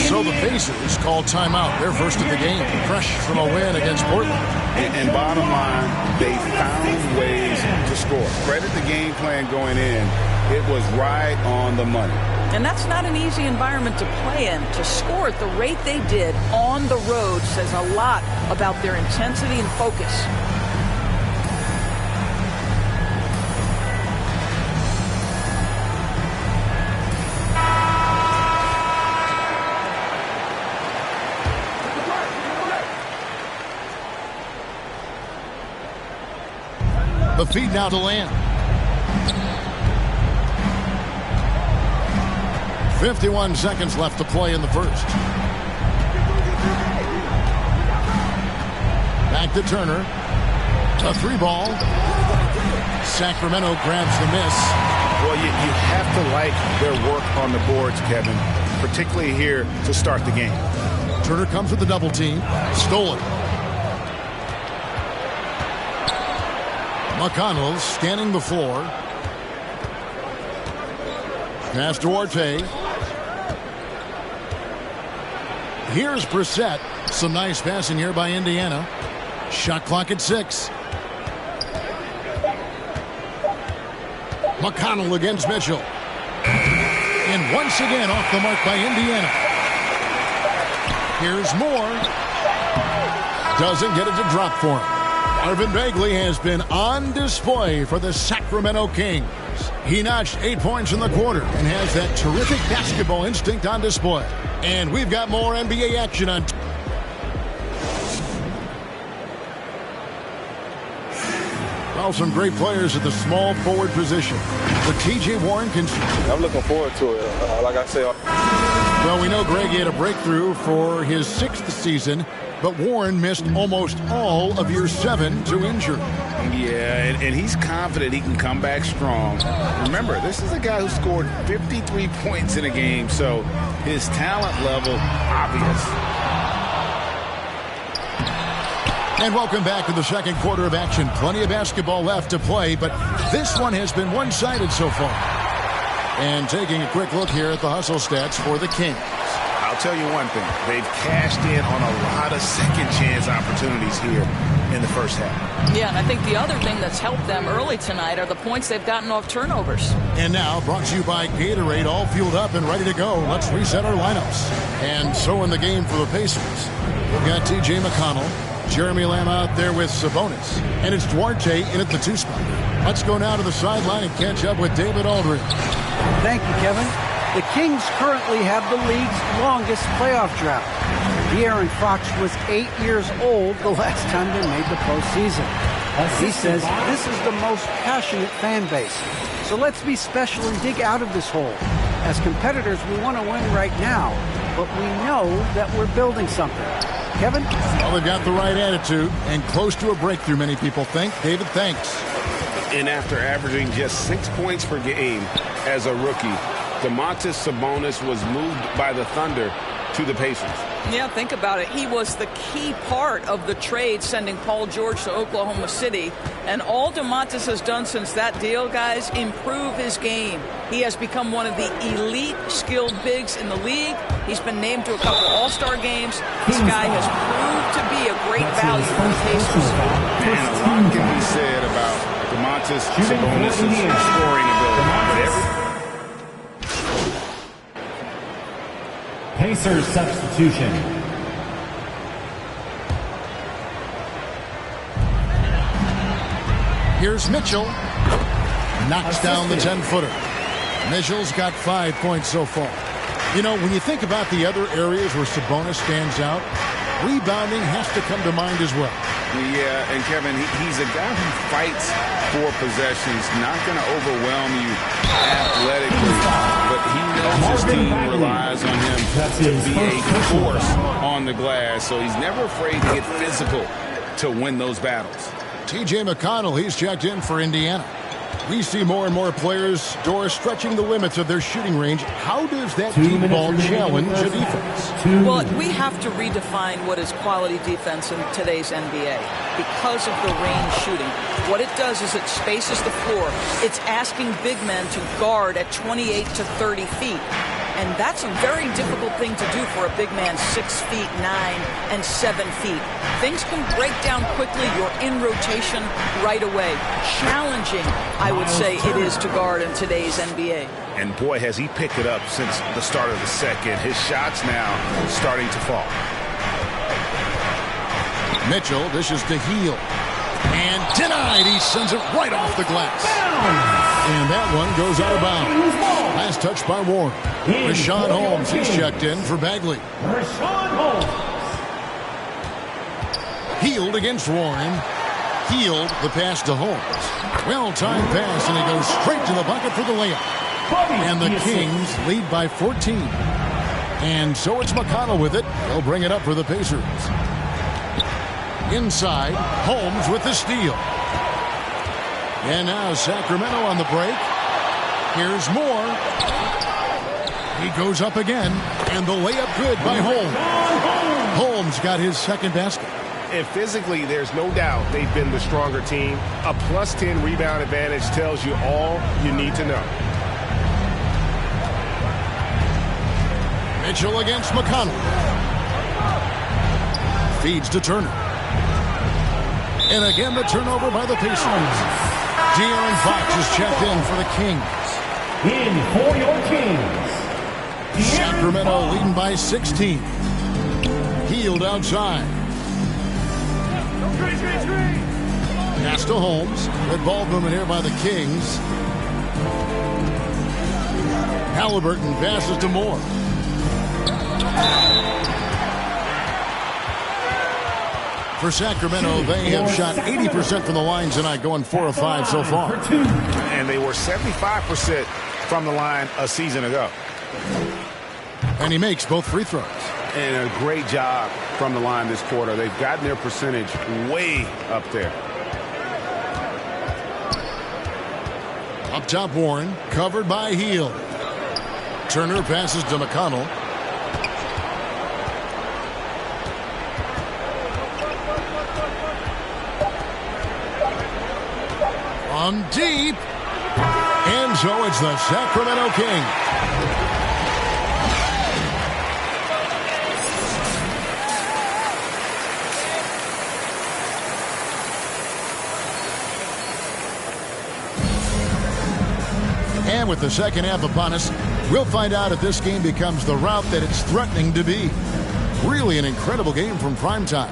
So the Pacers call timeout. Their first of the game. Fresh from a win against Portland. And bottom line, they found ways to score. Credit the game plan going in. It was right on the money. And that's not an easy environment to play in. To score at the rate they did on the road says a lot about their intensity and focus. The feed now to Lamb. 51 seconds left to play in the first. Back to Turner. A three ball. Sacramento grabs the miss. Well, you have to like their work on the boards, Kevin, particularly here to start the game. Turner comes with the double team. Stolen. McConnell scanning the floor. Pass to Duarte. Here's Brissett. Some nice passing here by Indiana. Shot clock at 6. McConnell against Mitchell. And once again off the mark by Indiana. Here's Moore. Doesn't get it to drop for him. Marvin Bagley has been on display for the Sacramento Kings. He notched 8 points in the quarter and has that terrific basketball instinct on display. And we've got more NBA action on. Well, some great players at the small forward position. The T.J. Warren can. I'm looking forward to it. Like I said. Well, we know Greg had a breakthrough for his 6th season, but Warren missed almost all of year 7 to injury. Yeah, and he's confident he can come back strong. Remember, this is a guy who scored 53 points in a game, so his talent level obvious. And welcome back to the second quarter of action. Plenty of basketball left to play, but this one has been one-sided so far. And taking a quick look here at the hustle stats for the Kings. I'll tell you one thing. They've cashed in on a lot of second-chance opportunities here in the first half. Yeah, and I think the other thing that's helped them early tonight are the points they've gotten off turnovers. And now, brought to you by Gatorade, all fueled up and ready to go. Let's reset our lineups. And so in the game for the Pacers, we've got T.J. McConnell, Jeremy Lamb out there with Sabonis, and it's Duarte in at the 2 spot. Let's go now to the sideline and catch up with David Aldridge. Thank you, Kevin. The Kings currently have the league's longest playoff drought. De'Aaron Fox was 8 years old the last time they made the postseason. He says this is the most passionate fan base. So let's be special and dig out of this hole. As competitors, we want to win right now, but we know that we're building something. Kevin? Well, they've got the right attitude and close to a breakthrough, many people think. David, thanks. And after averaging just 6 points per game as a rookie, Domantas Sabonis was moved by the Thunder to the Pacers. Yeah, think about it. He was the key part of the trade sending Paul George to Oklahoma City. And all Domantas has done since that deal, guys, improve his game. He has become one of the elite skilled bigs in the league. He's been named to a couple All-Star games. This guy has proved to be a great value for the Pacers. And a lot can be said about Domantas Sabonis' scoring ability. Pacers substitution. Here's Mitchell. Knocks down the 10-footer. Mitchell's got 5 points so far. You know, when you think about the other areas where Sabonis stands out, rebounding has to come to mind as well. Yeah, and Kevin, he's a guy who fights for possessions, not going to overwhelm you athletically, but he knows his team relies on him to be a force on the glass, so he's never afraid to get physical to win those battles. T.J. McConnell, he's checked in for Indiana. We see more and more players, Doris, stretching the limits of their shooting range. How does that deep ball challenge a defense? Well, we have to redefine what is quality defense in today's NBA because of the range shooting. What it does is it spaces the floor. It's asking big men to guard at 28 to 30 feet. And that's a very difficult thing to do for a big man 6 feet 9 and 7 feet. Things can break down quickly. You're in rotation right away. Challenging, I would say, it is to guard in today's NBA. And boy, has he picked it up since the start of the second. His shots now starting to fall. Mitchell dishes to Heel. And denied. He sends it right off the glass. And that one goes out of bounds. Last touch by Warren. Rashawn Holmes, he's checked in for Bagley. Healed against Warren. Healed the pass to Holmes. Well-timed pass, and he goes straight to the bucket for the layup. And the Kings lead by 14. And so it's McConnell with it. He'll bring it up for the Pacers. Inside, Holmes with the steal. And now Sacramento on the break. Here's Moore. He goes up again, and the layup good by Holmes. Holmes got his second basket. And physically, there's no doubt they've been the stronger team. A plus 10 rebound advantage tells you all you need to know. Mitchell against McConnell. Feeds to Turner. And again, the turnover by the Pacers. De'Aaron Fox is checked in for the Kings. In for your Kings. Sacramento leading by 16. Healed outside. Pass to Holmes. Good ball movement here by the Kings. Halliburton passes to Moore. For Sacramento, they have shot 80% from the line tonight, going 4 of 5 so far. And they were 75% from the line a season ago. And he makes both free throws. And a great job from the line this quarter. They've gotten their percentage way up there. Up top, Warren, covered by Heel. Turner passes to McConnell. On deep. And so it's the Sacramento Kings. And with the second half upon us, we'll find out if this game becomes the route that it's threatening to be. Really an incredible game from primetime.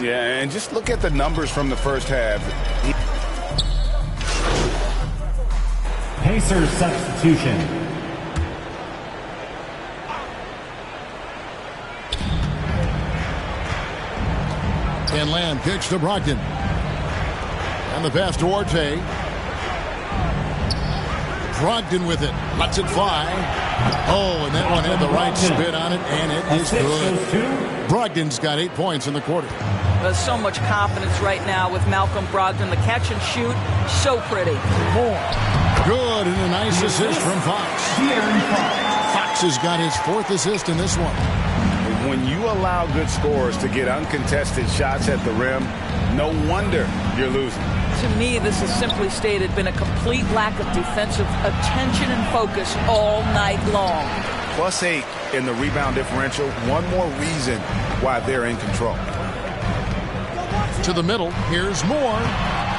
Yeah, and just look at the numbers from the first half. Pacers substitution. And Lamb kicks to Brogdon. And the pass to Orte. Brogdon with it. Lets it fly. Oh, and that one had the right spin on it, and it is good. Brogdon's got 8 points in the quarter. There's so much confidence right now with Malcolm Brogdon. The catch and shoot, so pretty. More. Good, and a nice assist from Fox. Fox has got his 4th assist in this one. When you allow good scorers to get uncontested shots at the rim, no wonder you're losing. To me, this has simply stated been a complete lack of defensive attention and focus all night long. +8 in the rebound differential. One more reason why they're in control. To the middle, here's Moore.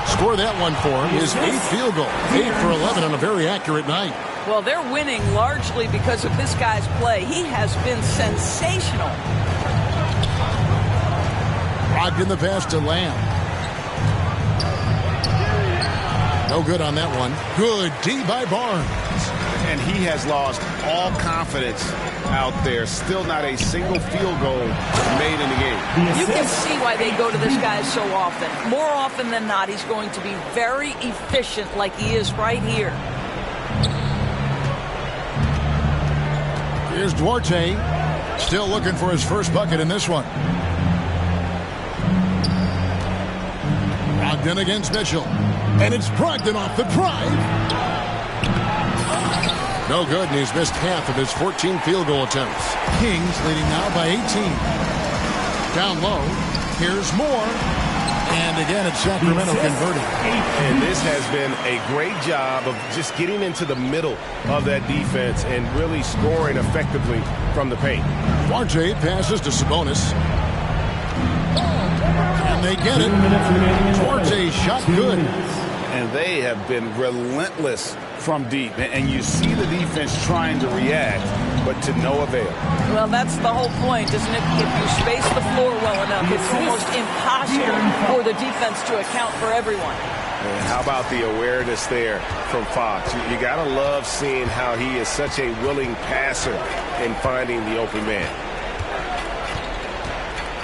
Score that one for him. His 8th field goal. 8 for 11 on a very accurate night. Well, they're winning largely because of this guy's play. He has been sensational. Brogdon the pass to Lamb. No good on that one. Good D by Barnes. and he has lost all confidence out there. Still not a single field goal made in the game. You can see why they go to this guy so often. More often than not, he's going to be very efficient like he is right here. Here's Duarte, still looking for his first bucket in this one. Brogdon against Mitchell. And it's Brogdon off the drive. No good, and he's missed half of his 14 field goal attempts. Kings leading now by 18. Down low, here's Moore. And again, it's Sacramento converting. And this has been a great job of just getting into the middle of that defense and really scoring effectively from the paint. Duarte passes to Sabonis. And they get it. Duarte's shot good. And they have been relentless from deep. And you see the defense trying to react, but to no avail. Well, that's the whole point, isn't it? If you space the floor well enough, it's almost impossible for the defense to account for everyone. And how about the awareness there from Fox? You got to love seeing how he is such a willing passer in finding the open man.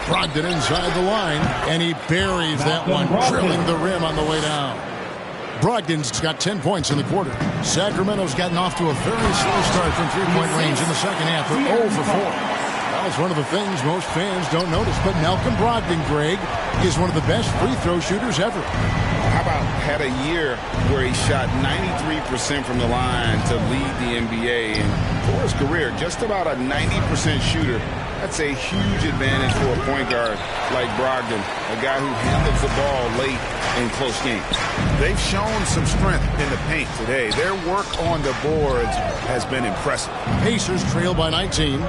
Brogdon inside the line, and he buries that one, drilling the rim on the way down. Brogdon's got 10 points in the quarter. Sacramento's gotten off to a very slow start from three-point range in the second half. They're 0 for 4. That was one of the things most fans don't notice. But Malcolm Brogdon, Greg, is one of the best free throw shooters ever. How about had a year where he shot 93% from the line to lead the NBA, and for his career, just about a 90% shooter. That's a huge advantage for a point guard like Brogdon, a guy who handles the ball late in close games. They've shown some strength in the paint today. Their work on the boards has been impressive. Pacers trail by 19.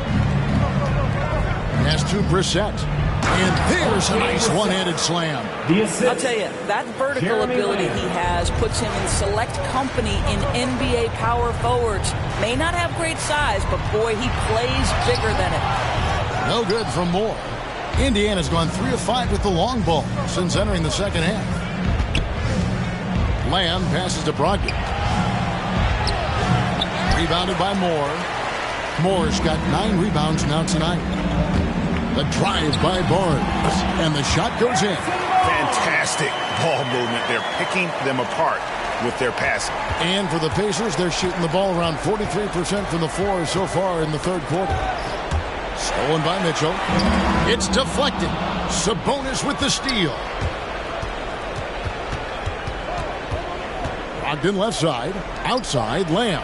Pass to Brissett. And there's a nice one-handed slam. I'll tell you, that vertical ability he has puts him in select company in NBA power forwards. May not have great size, but boy, he plays bigger than it. No good from Moore. Indiana's gone 3 of 5 with the long ball since entering the second half. Lamb passes to Brogdon. Rebounded by Moore. Moore's got 9 rebounds now tonight. The drive by Barnes. And the shot goes in. Fantastic ball movement. They're picking them apart with their passing. And for the Pacers, they're shooting the ball around 43% from the floor so far in the third quarter. Stolen by Mitchell. It's deflected. Sabonis with the steal. Brogdon left side. Outside, Lamb.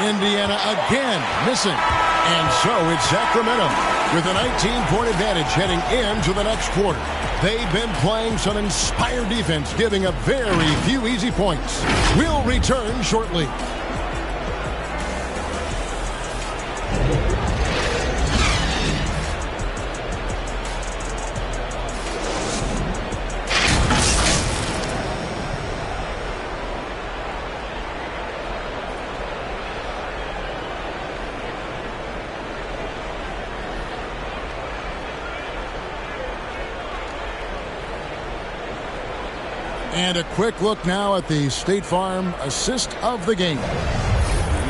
Indiana again missing. And so it's Sacramento with a 19-point advantage heading into the next quarter. They've been playing some inspired defense, giving up very few easy points. We'll return shortly. And a quick look now at the State Farm assist of the game.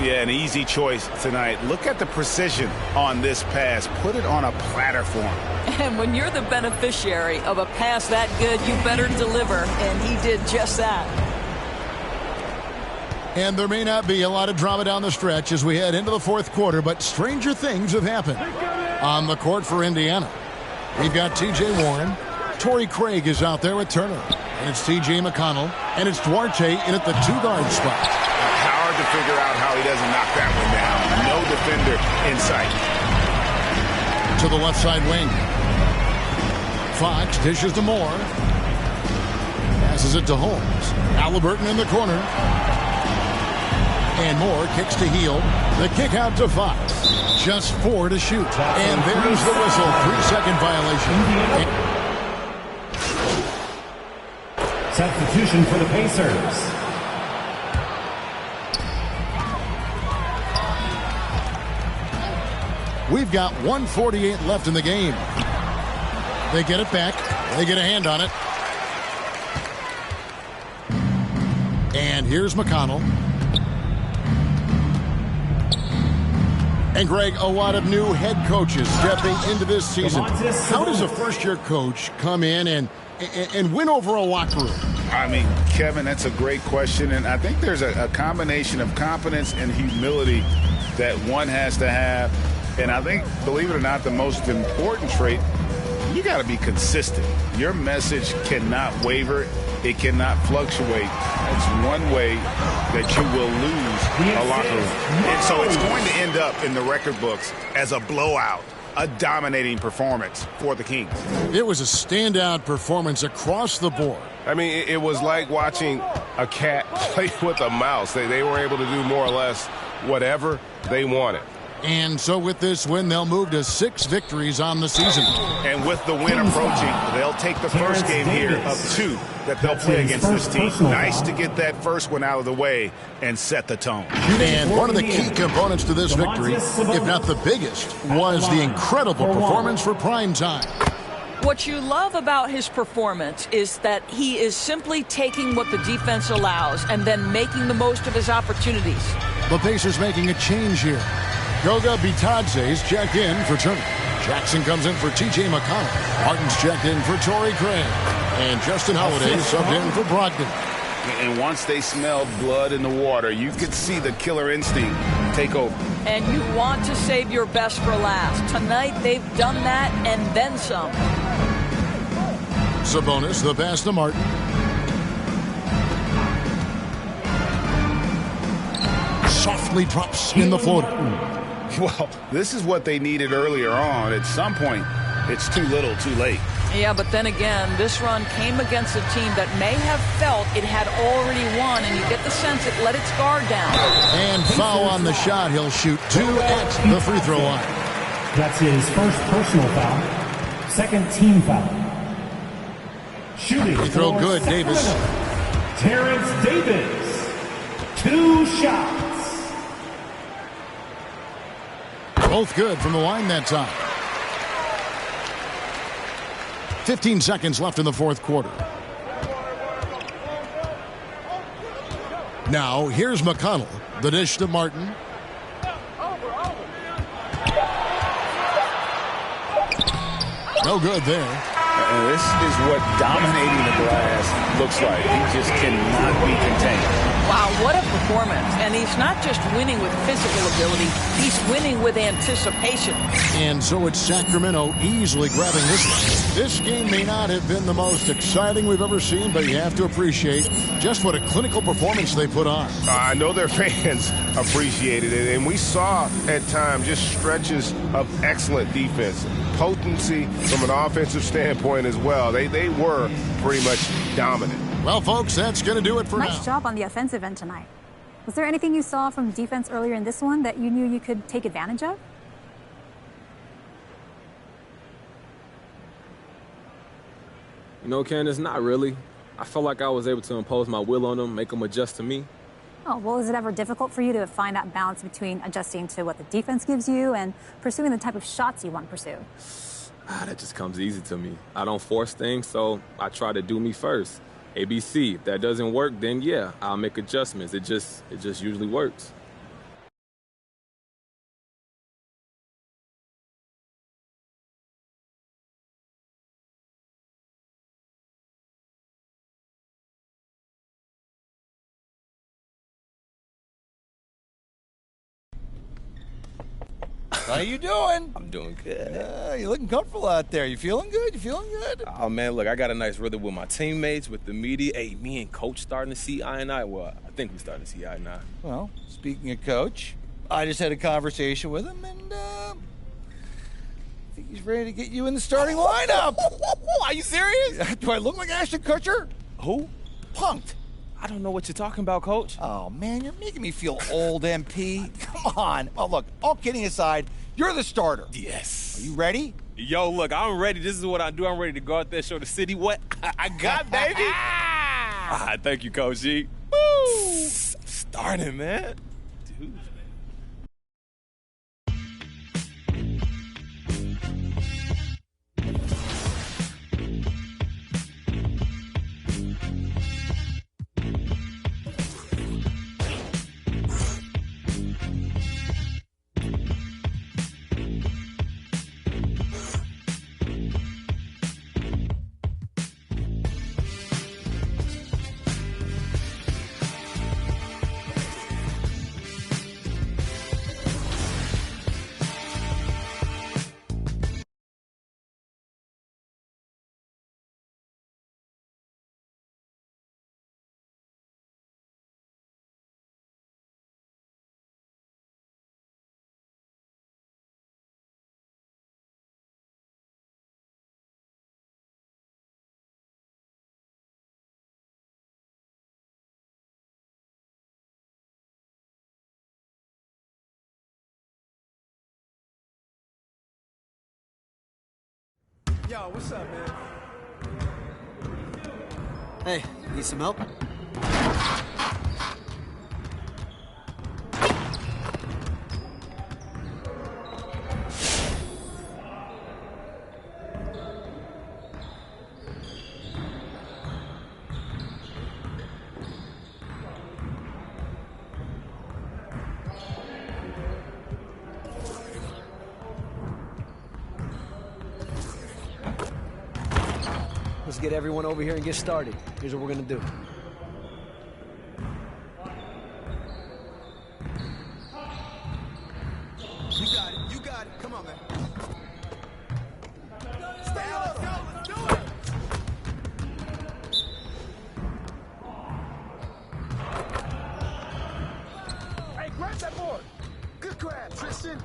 Yeah, an easy choice tonight. Look at the precision on this pass. Put it on a platter for him. And when you're the beneficiary of a pass that good, you better deliver. And he did just that. And there may not be a lot of drama down the stretch as we head into the fourth quarter, but stranger things have happened on the court for Indiana. We've got T.J. Warren. Torrey Craig is out there with Turner. And it's T.J. McConnell. And it's Duarte in at the 2-guard spot. Hard to figure out how he doesn't knock that one down. No defender in sight. To the left side wing. Fox dishes to Moore. Passes it to Holmes. Halliburton in the corner. And Moore kicks to Heel. The kick out to Fox. Just 4 to shoot. And there's the whistle. 3-second violation. Substitution for the Pacers. We've got 1:48 left in the game. They get it back. They get a hand on it. And here's McConnell. And, Greg, a lot of new head coaches stepping into this season. How does a first-year coach come in and win over a locker room? I mean, Kevin, that's a great question. And I think there's a combination of confidence and humility that one has to have. And I think, believe it or not, the most important trait, you got to be consistent. Your message cannot waver. It cannot fluctuate. That's one way that you will lose a locker room. And so it's going to end up in the record books as a blowout, a dominating performance for the Kings. It was a standout performance across the board. I mean, it was like watching a cat play with a mouse. They were able to do more or less whatever they wanted. And so with this win, they'll move to 6 victories on the season. And with the win approaching, they'll take the first game here of 2 that they'll play against this team. Nice to get that first one out of the way and set the tone. And one of the key components to this victory, if not the biggest, was the incredible performance for prime time. What you love about his performance is that he is simply taking what the defense allows and then making the most of his opportunities. The Pacers making a change here. Goga Bitadze's checked in for Turner. Jackson comes in for T.J. McConnell. Martin's checked in for Torrey Craig. And Justin Holiday subbed in for Brogdon. And once they smelled blood in the water, you could see the killer instinct take over. And you want to save your best for last. Tonight, they've done that and then some. Sabonis, the pass to Martin. Softly drops in the floater. Well, this is what they needed earlier on. At some point, it's too little, too late. Yeah, but then again, this run came against a team that may have felt it had already won, and you get the sense it let its guard down. And foul on the shot. He'll shoot 2 at the free throw line. That's his first personal foul. Second team foul. Shooting. Free throw good, Davis. Terrence Davis. 2 shots. Both good from the line that time. 15 seconds left in the fourth quarter. Now, here's McConnell. The dish to Martin. No good there. This is what dominating the glass looks like. He just cannot be contained. Wow, what a performance. And he's not just winning with physical ability, he's winning with anticipation. And so it's Sacramento easily grabbing this one. This game may not have been the most exciting we've ever seen, but you have to appreciate just what a clinical performance they put on. I know their fans appreciated it, and we saw at times just stretches of excellent defense. Potency from an offensive standpoint as well. They were pretty much dominant. Well, folks, that's going to do it for now. Nice job on the offensive end tonight. Was there anything you saw from defense earlier in this one that you knew you could take advantage of? You know, Candace, not really. I felt like I was able to impose my will on them, make them adjust to me. Oh, well, is it ever difficult for you to find that balance between adjusting to what the defense gives you and pursuing the type of shots you want to pursue? That just comes easy to me. I don't force things, so I try to do me first. ABC. If that doesn't work, then yeah, I'll make adjustments. It just usually works. How you doing? I'm doing good. You're looking comfortable out there. You feeling good? You feeling good? Oh, man, look, I got a nice rhythm with my teammates, with the media. Hey, me and Coach starting to see eye and eye. Well, I think we're starting to see eye and eye. Well, speaking of Coach, I just had a conversation with him, and I think he's ready to get you in the starting lineup. Are you serious? Do I look like Ashton Kutcher? Who? Punked. I don't know what you're talking about, Coach. Oh, man, you're making me feel old, MP. Come on. Oh, look, all kidding aside, you're the starter. Yes. Are you ready? Yo, look, I'm ready. This is what I do. I'm ready to go out there, show the city what I got, baby. Thank you, Coach G. Woo! I'm starting, man. Dude. Yo, what's up, man? Hey, need some help? Let's get everyone over here and get started. Here's what we're gonna do. You got it. Come on, man. Stay on. Let's do it. Hey, grab that board. Good grab, Tristan.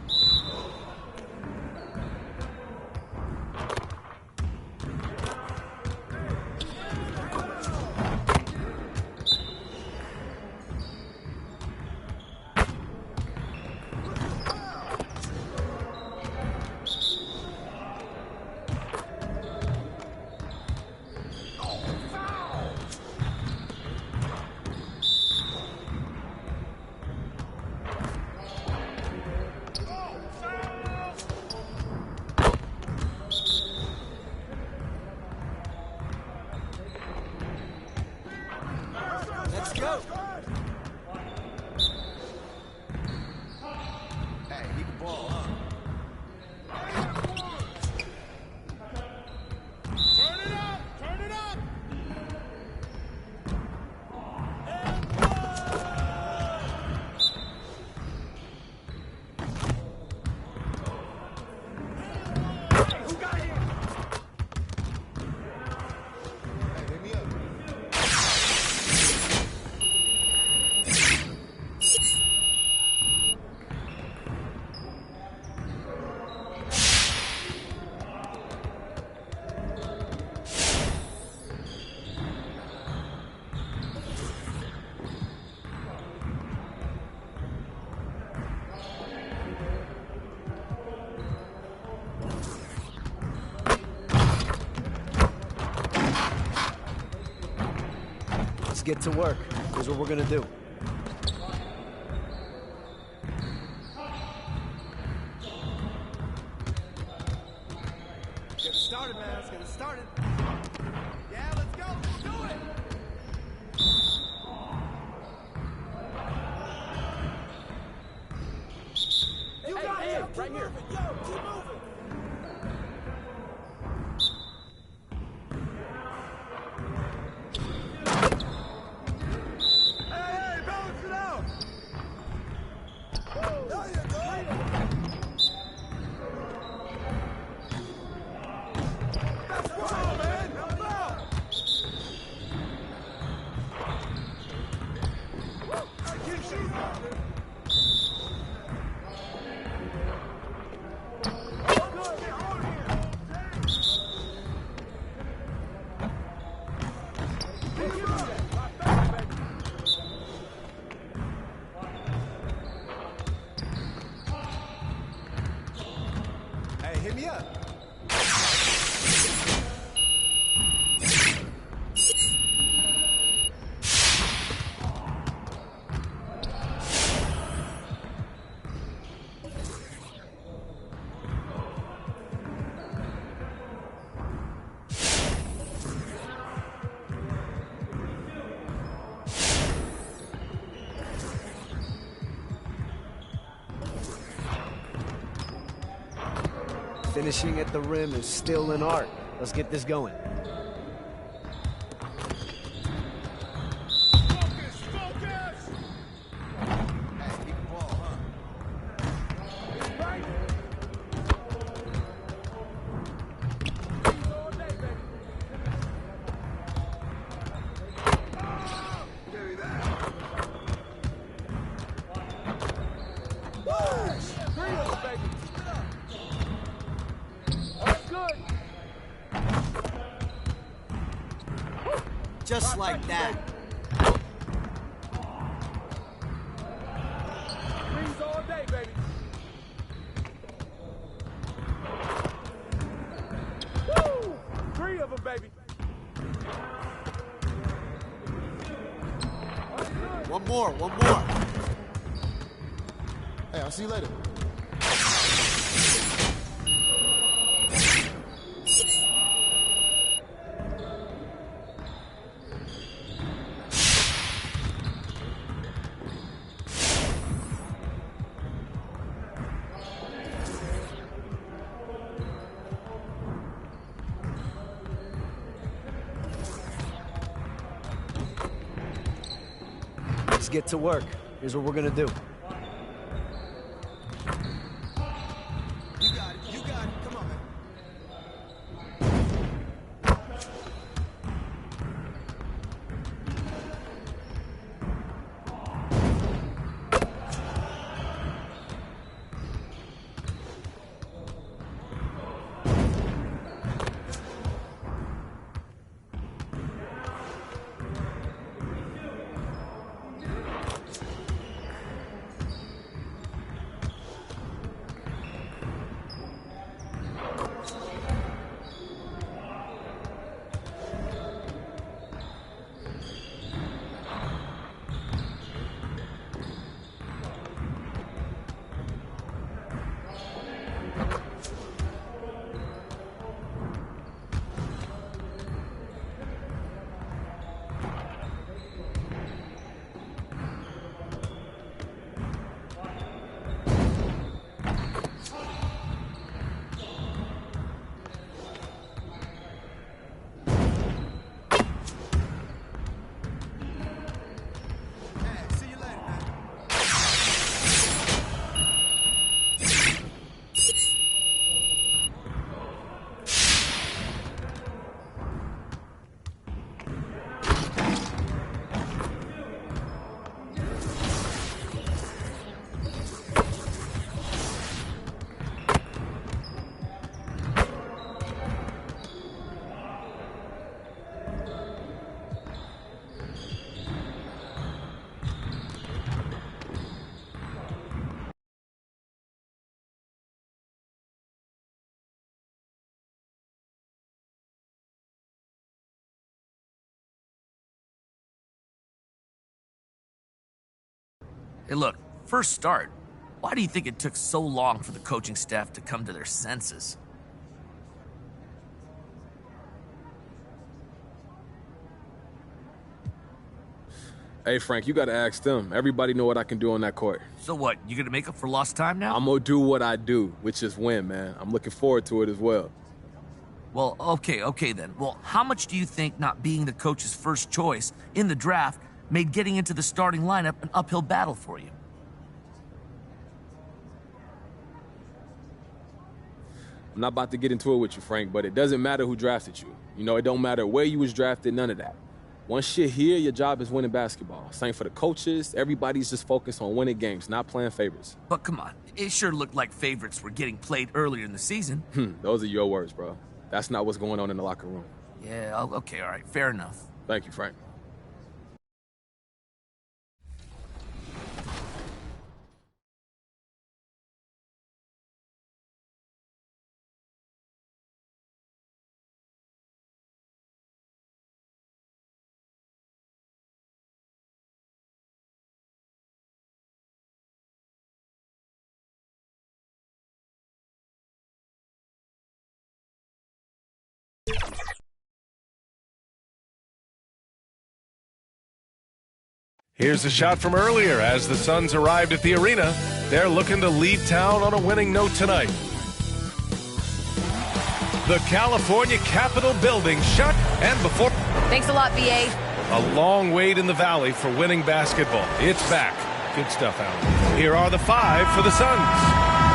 Let's go. Hey, keep the ball, huh? Turn it up! Turn it up! Hey, who got you? Hey, hit me up. Let's get to work. Here's what we're gonna do. Get it started, man. Let's get it started. Yeah, let's go. Let's do it. You got it. Right here. Yo, keep moving. Hey, balance it out. There you go. That's right, man. Help out. I keep shooting. Hey, hit me up. Finishing at the rim is still an art. Let's get this going. Just like that. Threes all day, baby. Woo! baby. One more. Hey, I'll see you later. Let's get to work. Here's what we're gonna do. You got it. Come on, man. Hey, look, first start. Why do you think it took so long for the coaching staff to come to their senses? Hey, Frank, you got to ask them. Everybody know what I can do on that court. So what, you gonna make up for lost time now? I'm going to do what I do, which is win, man. I'm looking forward to it as well. Well, okay then. Well, how much do you think not being the coach's first choice in the draft made getting into the starting lineup an uphill battle for you? I'm not about to get into it with you, Frank, but it doesn't matter who drafted you. You know, it don't matter where you was drafted, none of that. Once you're here, your job is winning basketball. Same for the coaches. Everybody's just focused on winning games, not playing favorites. But come on, it sure looked like favorites were getting played earlier in the season. Those are your words, bro. That's not what's going on in the locker room. Yeah, okay, all right, fair enough. Thank you, Frank. Here's a shot from earlier as the Suns arrived at the arena. They're looking to leave town on a winning note tonight. The California Capitol building shut and before. Thanks a lot, BA. A long wait in the valley for winning basketball. It's back. Good stuff, Alan. Here are the five for the Suns.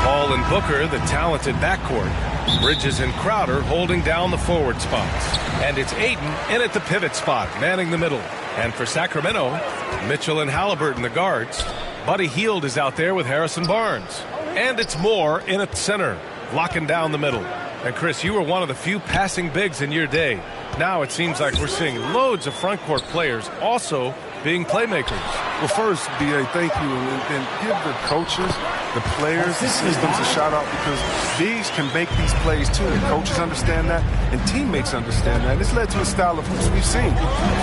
Paul and Booker, the talented backcourt. Bridges and Crowder holding down the forward spots. And it's Ayton in at the pivot spot, manning the middle. And for Sacramento, Mitchell and Halliburton, the guards. Buddy Hield is out there with Harrison Barnes. And it's Moore in at center, locking down the middle. And Chris, you were one of the few passing bigs in your day. Now it seems like we're seeing loads of front court players also being playmakers. Well, first, B.A., thank you, and give the coaches, the players, the systems a shout-out because bigs can make these plays, too, and coaches understand that, and teammates understand that. It's led to a style of hoops we've seen.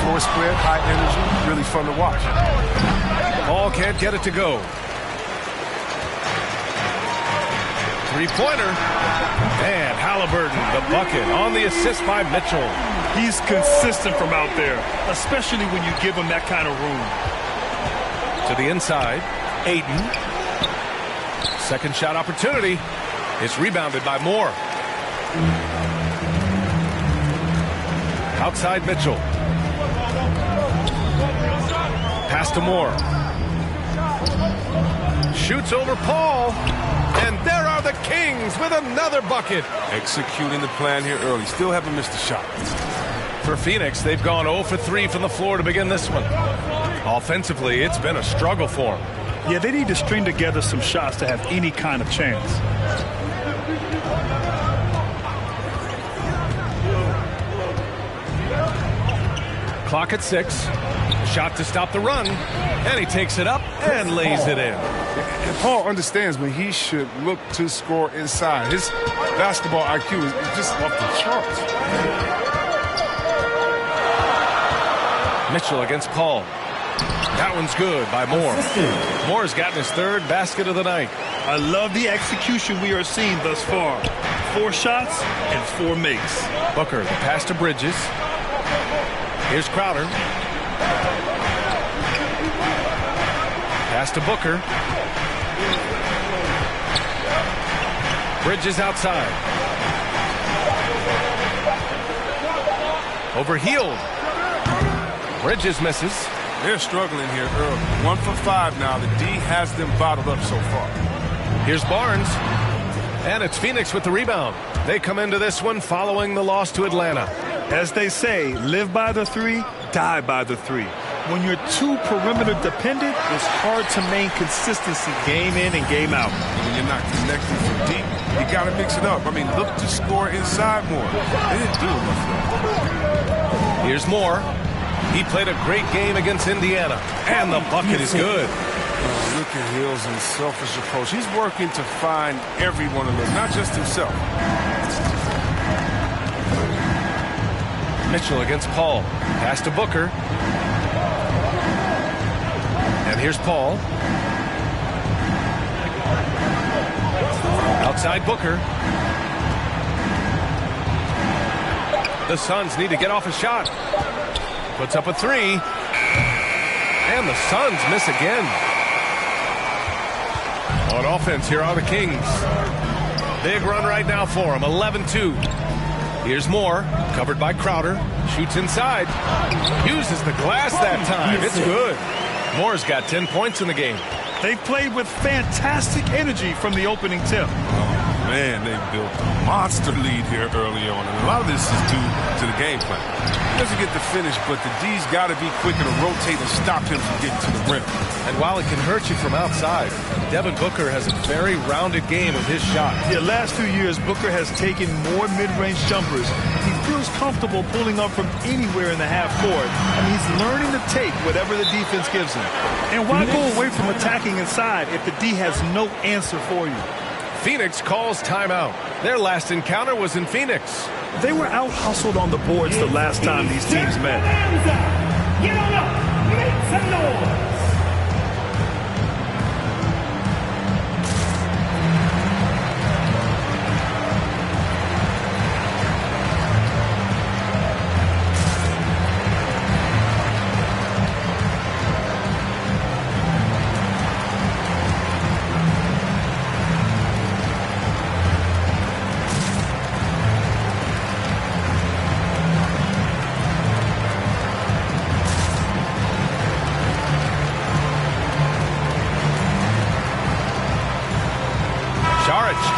Floor spread, high energy, really fun to watch. Ball can't get it to go. Three-pointer. And Halliburton, the bucket, on the assist by Mitchell. He's consistent from out there, especially when you give him that kind of room. To the inside, Ayton. Second shot opportunity. It's rebounded by Moore. Outside Mitchell. Pass to Moore. Shoots over Paul. And there are the Kings with another bucket. Executing the plan here early. Still haven't missed a shot. For Phoenix, they've gone 0 for 3 from the floor to begin this one. Offensively, it's been a struggle for them. Yeah, they need to string together some shots to have any kind of chance. Clock at 6. Shot to stop the run. And he takes it up and lays it in. And Paul understands when he should look to score inside. His basketball IQ is just off the charts. Mitchell against Paul. That one's good by Moore. Moore's gotten his third basket of the night. I love the execution we are seeing thus far. 4 shots and 4 makes. Booker, the pass to Bridges. Here's Crowder. Pass to Booker. Bridges outside. Over Hield. Bridges misses. They're struggling here early. 1 for 5 now. The D has them bottled up so far. Here's Barnes. And it's Phoenix with the rebound. They come into this one following the loss to Atlanta. As they say, live by the 3, die by the 3. When you're too perimeter dependent, it's hard to maintain consistency game in and game out. When you're not connecting from deep, you got to mix it up. I mean, look to score inside more. They didn't do enough of that. Here's Moore. He played a great game against Indiana. And the bucket is good. Look at Hill's unselfish approach. He's working to find everyone in this, not just himself. Mitchell against Paul. Pass to Booker. And here's Paul. Outside Booker. The Suns need to get off a shot. Puts up a 3. And the Suns miss again. On offense, here are the Kings. Big run right now for them. 11-2. Here's Moore. Covered by Crowder. Shoots inside. Uses the glass that time. It's good. Moore's got 10 points in the game. They've played with fantastic energy from the opening tip. Oh, man, they've built a monster lead here early on. And a lot of this is due to the game plan. He doesn't get the finish, but the D's got to be quicker to rotate and stop him from getting to the rim. And while it can hurt you from outside, Devin Booker has a very rounded game with his shot. Yeah, last few years, Booker has taken more mid-range jumpers. He feels comfortable pulling up from anywhere in the half court, and he's learning to take whatever the defense gives him. And why go away from attacking inside if the D has no answer for you? Phoenix calls timeout. Their last encounter was in Phoenix. They were out-hustled on the boards the last time these teams met. Get on up! Make some noise!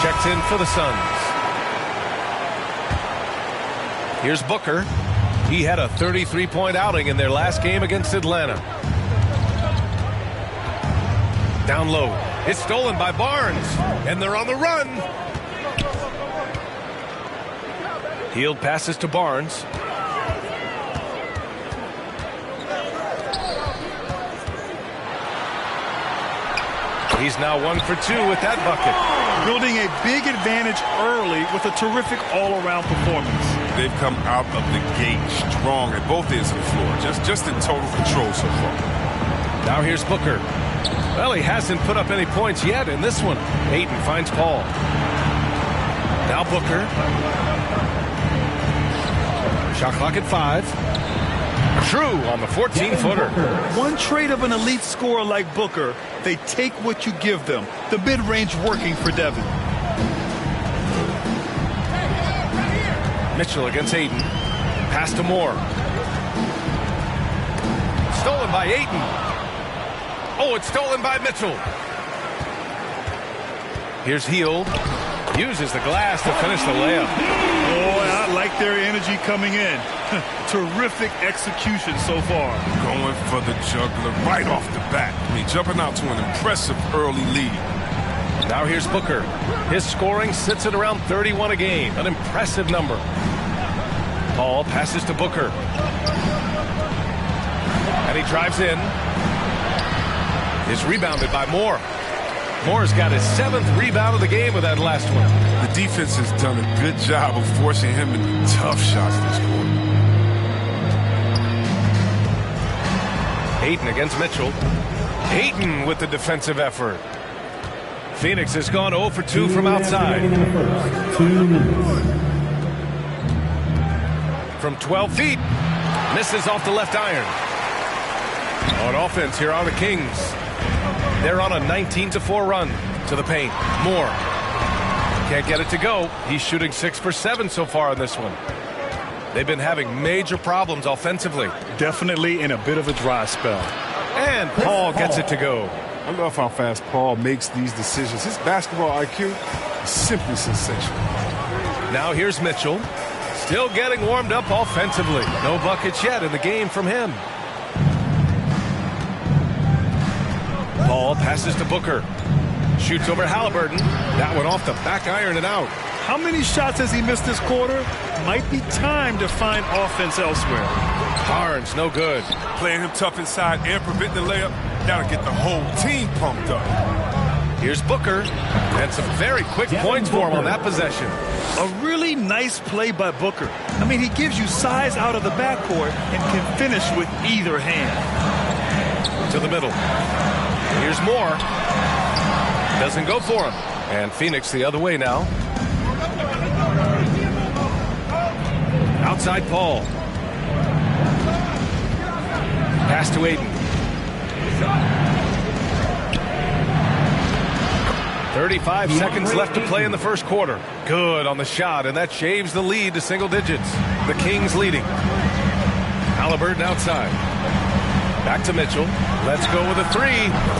Checks in for the Suns. Here's Booker. He had a 33-point outing in their last game against Atlanta. Down low. It's stolen by Barnes. And they're on the run. Hield passes to Barnes. He's now 1 for 2 with that bucket. Building a big advantage early with a terrific all-around performance. They've come out of the gate strong at both ends of the floor. Just in total control so far. Now here's Booker. Well, he hasn't put up any points yet in this one. Ayton finds Paul. Now Booker. Shot clock at 5. True on the 14-footer. One trait of an elite scorer like Booker, they take what you give them. The mid-range working for Devin. Mitchell against Ayton. Pass to Moore. Stolen by Ayton. Oh, it's stolen by Mitchell. Here's Hield. Uses the glass to finish the layup. Boy, I like their energy coming in. Terrific execution so far. Going for the juggler right off the bat. I mean, jumping out to an impressive early lead. Now here's Booker. His scoring sits at around 31 a game. An impressive number. Paul passes to Booker. And he drives in. Is rebounded by Moore. Moore's got his 7th rebound of the game with that last one. The defense has done a good job of forcing him into tough shots this quarter. Ayton against Mitchell. Ayton with the defensive effort. Phoenix has gone 0 for 2 from outside. 2 minutes. From 12 feet. Misses off the left iron. On offense here are the Kings. They're on a 19-4 run to the paint. Moore. Can't get it to go. He's shooting 6 for 7 so far in this one. They've been having major problems offensively. Definitely in a bit of a dry spell. And Paul gets it to go. I love how fast Paul makes these decisions. His basketball IQ is simply sensational. Now here's Mitchell. Still getting warmed up offensively. No buckets yet in the game from him. Paul passes to Booker. Shoots over Halliburton. That one off the back iron and out. How many shots has he missed this quarter? Might be time to find offense elsewhere. Barnes, no good. Playing him tough inside and preventing the layup. That'll get the whole team pumped up. Here's Booker. And some very quick points for him on that possession. A really nice play by Booker. I mean, he gives you size out of the backcourt and can finish with either hand. To the middle. Here's Moore. Doesn't go for him. And Phoenix the other way now. Outside Paul. Pass to Ayton. 35 seconds left to play in the first quarter. Good on the shot, and that shaves the lead to single digits. The Kings leading. Halliburton outside. Back to Mitchell. Let's go with a 3.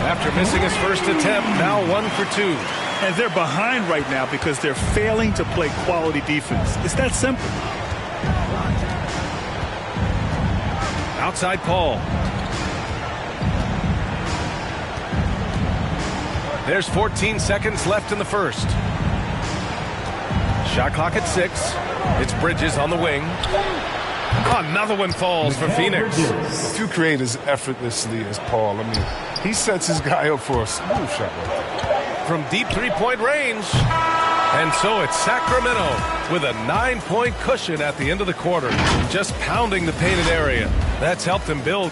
After missing his first attempt, now 1 for 2. And they're behind right now because they're failing to play quality defense. It's that simple. Outside Paul. There's 14 seconds left in the first. Shot clock at 6. It's Bridges on the wing. Another one falls for Phoenix. Few create as effortlessly as Paul. I mean, he sets his guy up for a smooth shot right there. From deep three-point range. And so it's Sacramento with a 9-point cushion at the end of the quarter. Just pounding the painted area. That's helped them build.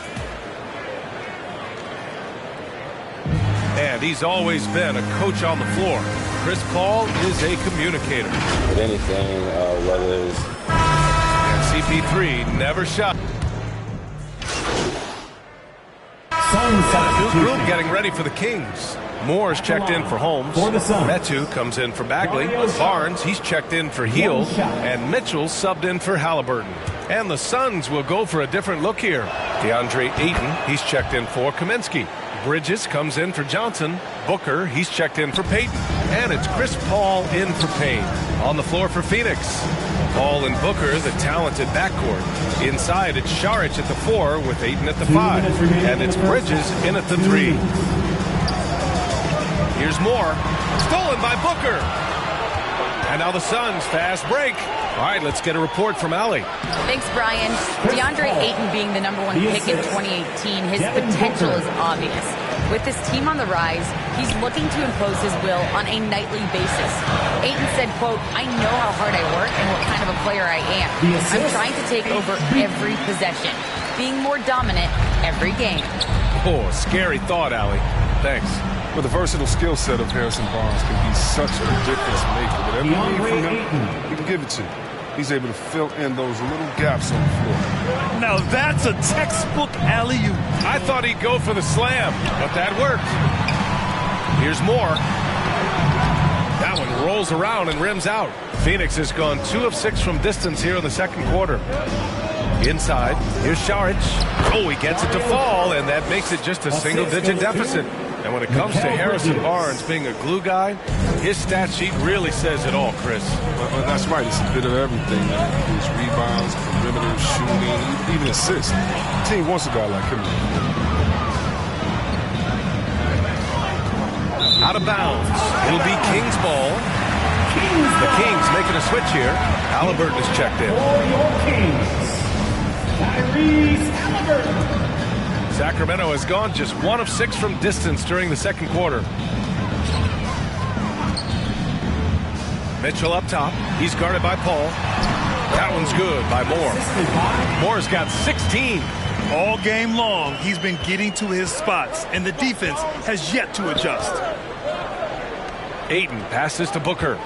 And he's always been a coach on the floor. Chris Paul is a communicator. With anything, whether it's... And CP3 never shot. Group getting ready for the Kings. Moore's checked in for Holmes. Metu comes in for Bagley. Barnes, he's checked in for Hield. And Mitchell subbed in for Halliburton. And the Suns will go for a different look here. DeAndre Ayton, he's checked in for Kaminsky. Bridges comes in for Johnson. Booker, he's checked in for Payton. And it's Chris Paul in for Payne. On the floor for Phoenix. Paul and Booker, the talented backcourt. Inside, it's Šarić at the 4 with Ayton at the 5. And it's Bridges in at the 3. Here's Moore. Stolen by Booker. And now the Suns, fast break. All right, let's get a report from Allie. Thanks, Brian. DeAndre Ayton being the #1 pick in 2018, his potential is obvious. With this team on the rise, he's looking to impose his will on a nightly basis. Ayton said, quote, "I know how hard I work and what kind of a player I am. I'm trying to take over every possession, being more dominant every game." Oh, scary thought, Allie. Thanks. But the versatile skill set of Harrison Barnes can be such a difference maker. Whatever you need from him, he can give it to you. He's able to fill in those little gaps on the floor. Now that's a textbook alley-oop. I thought he'd go for the slam, but that worked. Here's more. That one rolls around and rims out. Phoenix has gone 2 of 6 from distance here in the second quarter. Inside, here's Šarić. Oh, he gets it to fall, and that makes it just a single-digit deficit. And when it comes to Harrison Barnes being a glue guy, his stat sheet really says it all, Chris. Well, that's right. It's a bit of everything. His rebounds, perimeter, shooting, even assists. The team wants a guy like him. Out of bounds. It'll be Kings ball. The Kings making a switch here. Halliburton is checked in. Sacramento has gone just 1 of 6 from distance during the second quarter. Mitchell up top. He's guarded by Paul. That one's good by Moore. Moore's got 16. All game long, he's been getting to his spots, and the defense has yet to adjust. Ayton passes to Booker.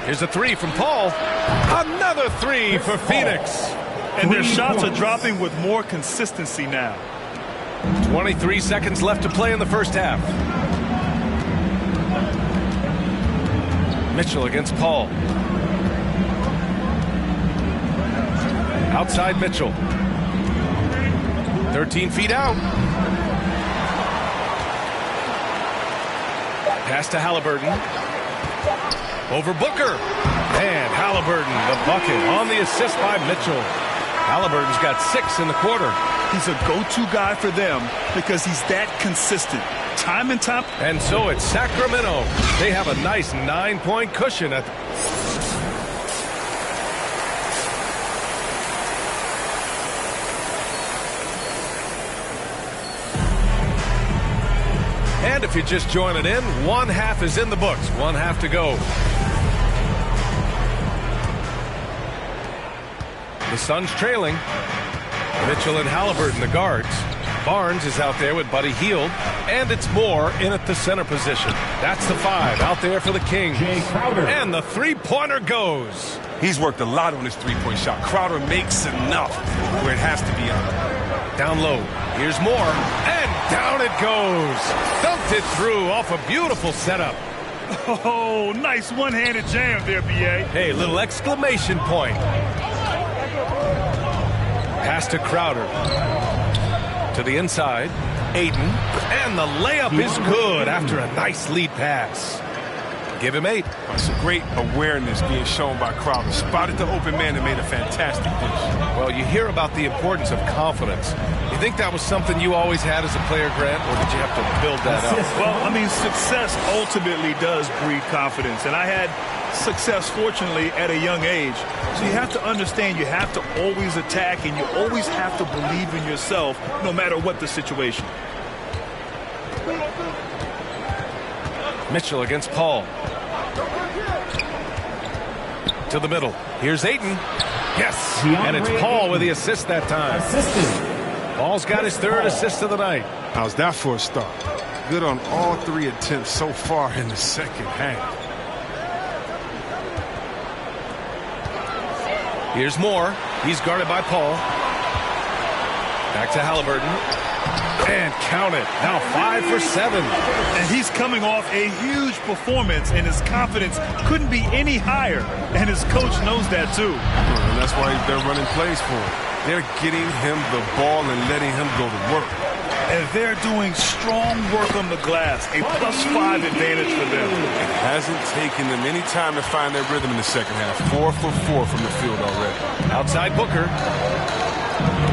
Here's a 3 from Paul. Another 3 for Phoenix. And their shots are dropping with more consistency now. 23 seconds left to play in the first half. Mitchell against Paul. Outside Mitchell. 13 feet out. Pass to Halliburton. Over Booker. And Halliburton, the bucket on the assist by Mitchell. Halliburton's got 6 in the quarter. He's a go-to guy for them because he's that consistent. Time and time. And so it's Sacramento. They have a nice 9-point cushion at And if you're just joining in, 1 half is in the books. 1 half to go. The Suns trailing. Mitchell and Halliburton, the guards. Barnes is out there with Buddy Hield. And it's Moore in at the center position. That's the 5 out there for the Kings. And the three-pointer goes. He's worked a lot on his three-point shot. Crowder makes enough where it has to be on. Down low. Here's Moore. And down it goes. Dunked it through off a beautiful setup. Oh, nice one-handed jam there, B.A. Hey, little exclamation point. Pass to Crowder. To the inside. Ayton. And the layup is good after a nice lead pass. Give him 8. It's a great awareness being shown by Crowder. Spotted the open man and made a fantastic dish. Well, you hear about the importance of confidence. You think that was something you always had as a player, Grant, or did you have to build that up? Well, I mean, success ultimately does breed confidence. And I had success, fortunately, at a young age. So you have to understand you have to always attack and you always have to believe in yourself no matter what the situation. Mitchell against Paul. To the middle. Here's Ayton. Yes. And it's Paul with the assist that time. Paul's got his 3rd assist of the night. How's that for a start? Good on all 3 attempts so far in the second half. Here's Moore. He's guarded by Paul. Back to Halliburton. And count it. Now 5 for 7. And he's coming off a huge performance, and his confidence couldn't be any higher. And his coach knows that, too. And that's why they're running plays for him. They're getting him the ball and letting him go to work. And they're doing strong work on the glass, a +5 advantage for them. It hasn't taken them any time to find their rhythm in the second half. 4 for 4 from the field already. Outside Booker.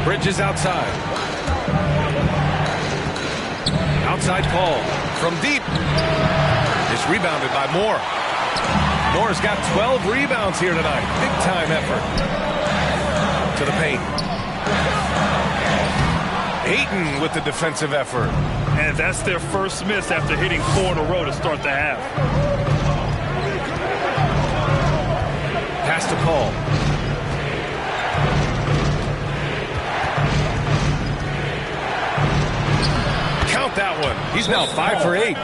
Bridges outside. Outside Paul. From deep. It's rebounded by Moore. Moore's got 12 rebounds here tonight. Big time effort. To the paint. Ayton with the defensive effort. And that's their first miss after hitting 4 in a row to start the half. Pass to Paul. Count that one. He's now 5 for 8.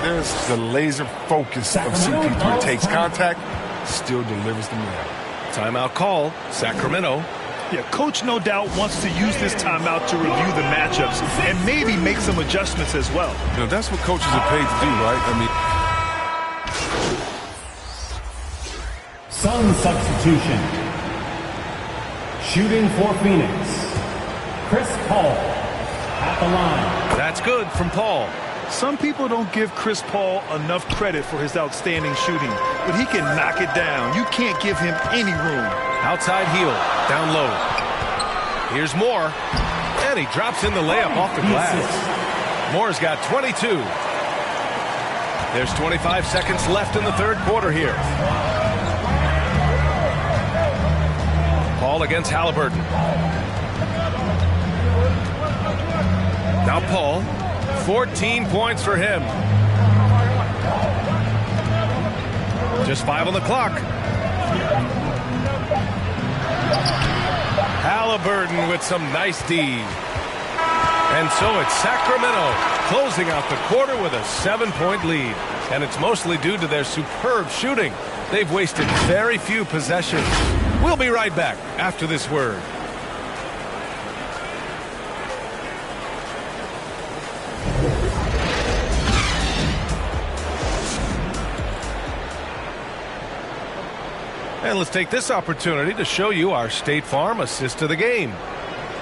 There's the laser focus of CP3. Takes contact, still delivers the mail. Timeout call, Sacramento. Yeah, coach no doubt wants to use this timeout to review the matchups and maybe make some adjustments as well. You know, that's what coaches are paid to do, right? I mean, Sun substitution. Shooting for Phoenix, Chris Paul at the line. That's good from Paul. Some people don't give Chris Paul enough credit for his outstanding shooting, but he can knock it down. You can't give him any room. Outside heel, down low. Here's Moore, and he drops in the layup off the glass. Moore's got 22. There's 25 seconds left in the third quarter here. Paul against Halliburton. Now Paul, 14 points for him. Just 5 on the clock. Halliburton with some nice D. And so it's Sacramento closing out the quarter with a 7-point lead. And it's mostly due to their superb shooting. They've wasted very few possessions. We'll be right back after this word. And let's take this opportunity to show you our State Farm assist to the game.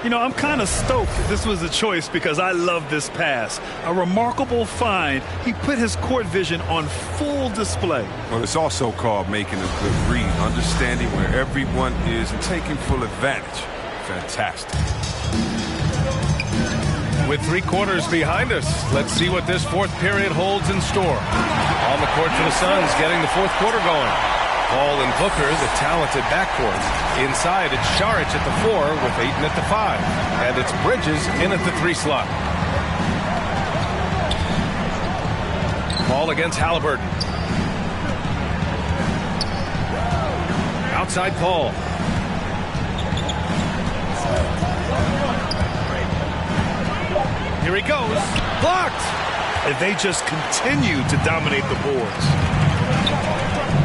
You know, I'm kind of stoked this was a choice because I love this pass. A remarkable find. He put his court vision on full display. Well, it's also called making a good read, understanding where everyone is and taking full advantage. Fantastic. With 3 quarters behind us, let's see what this fourth period holds in store. On the court for the Suns, getting the fourth quarter going. Paul and Booker, the talented backcourt. Inside, it's Šarić at the 4 with Ayton at the 5. And it's Bridges in at the 3 slot. Paul against Halliburton. Outside Paul. Here he goes. Blocked! And they just continue to dominate the boards.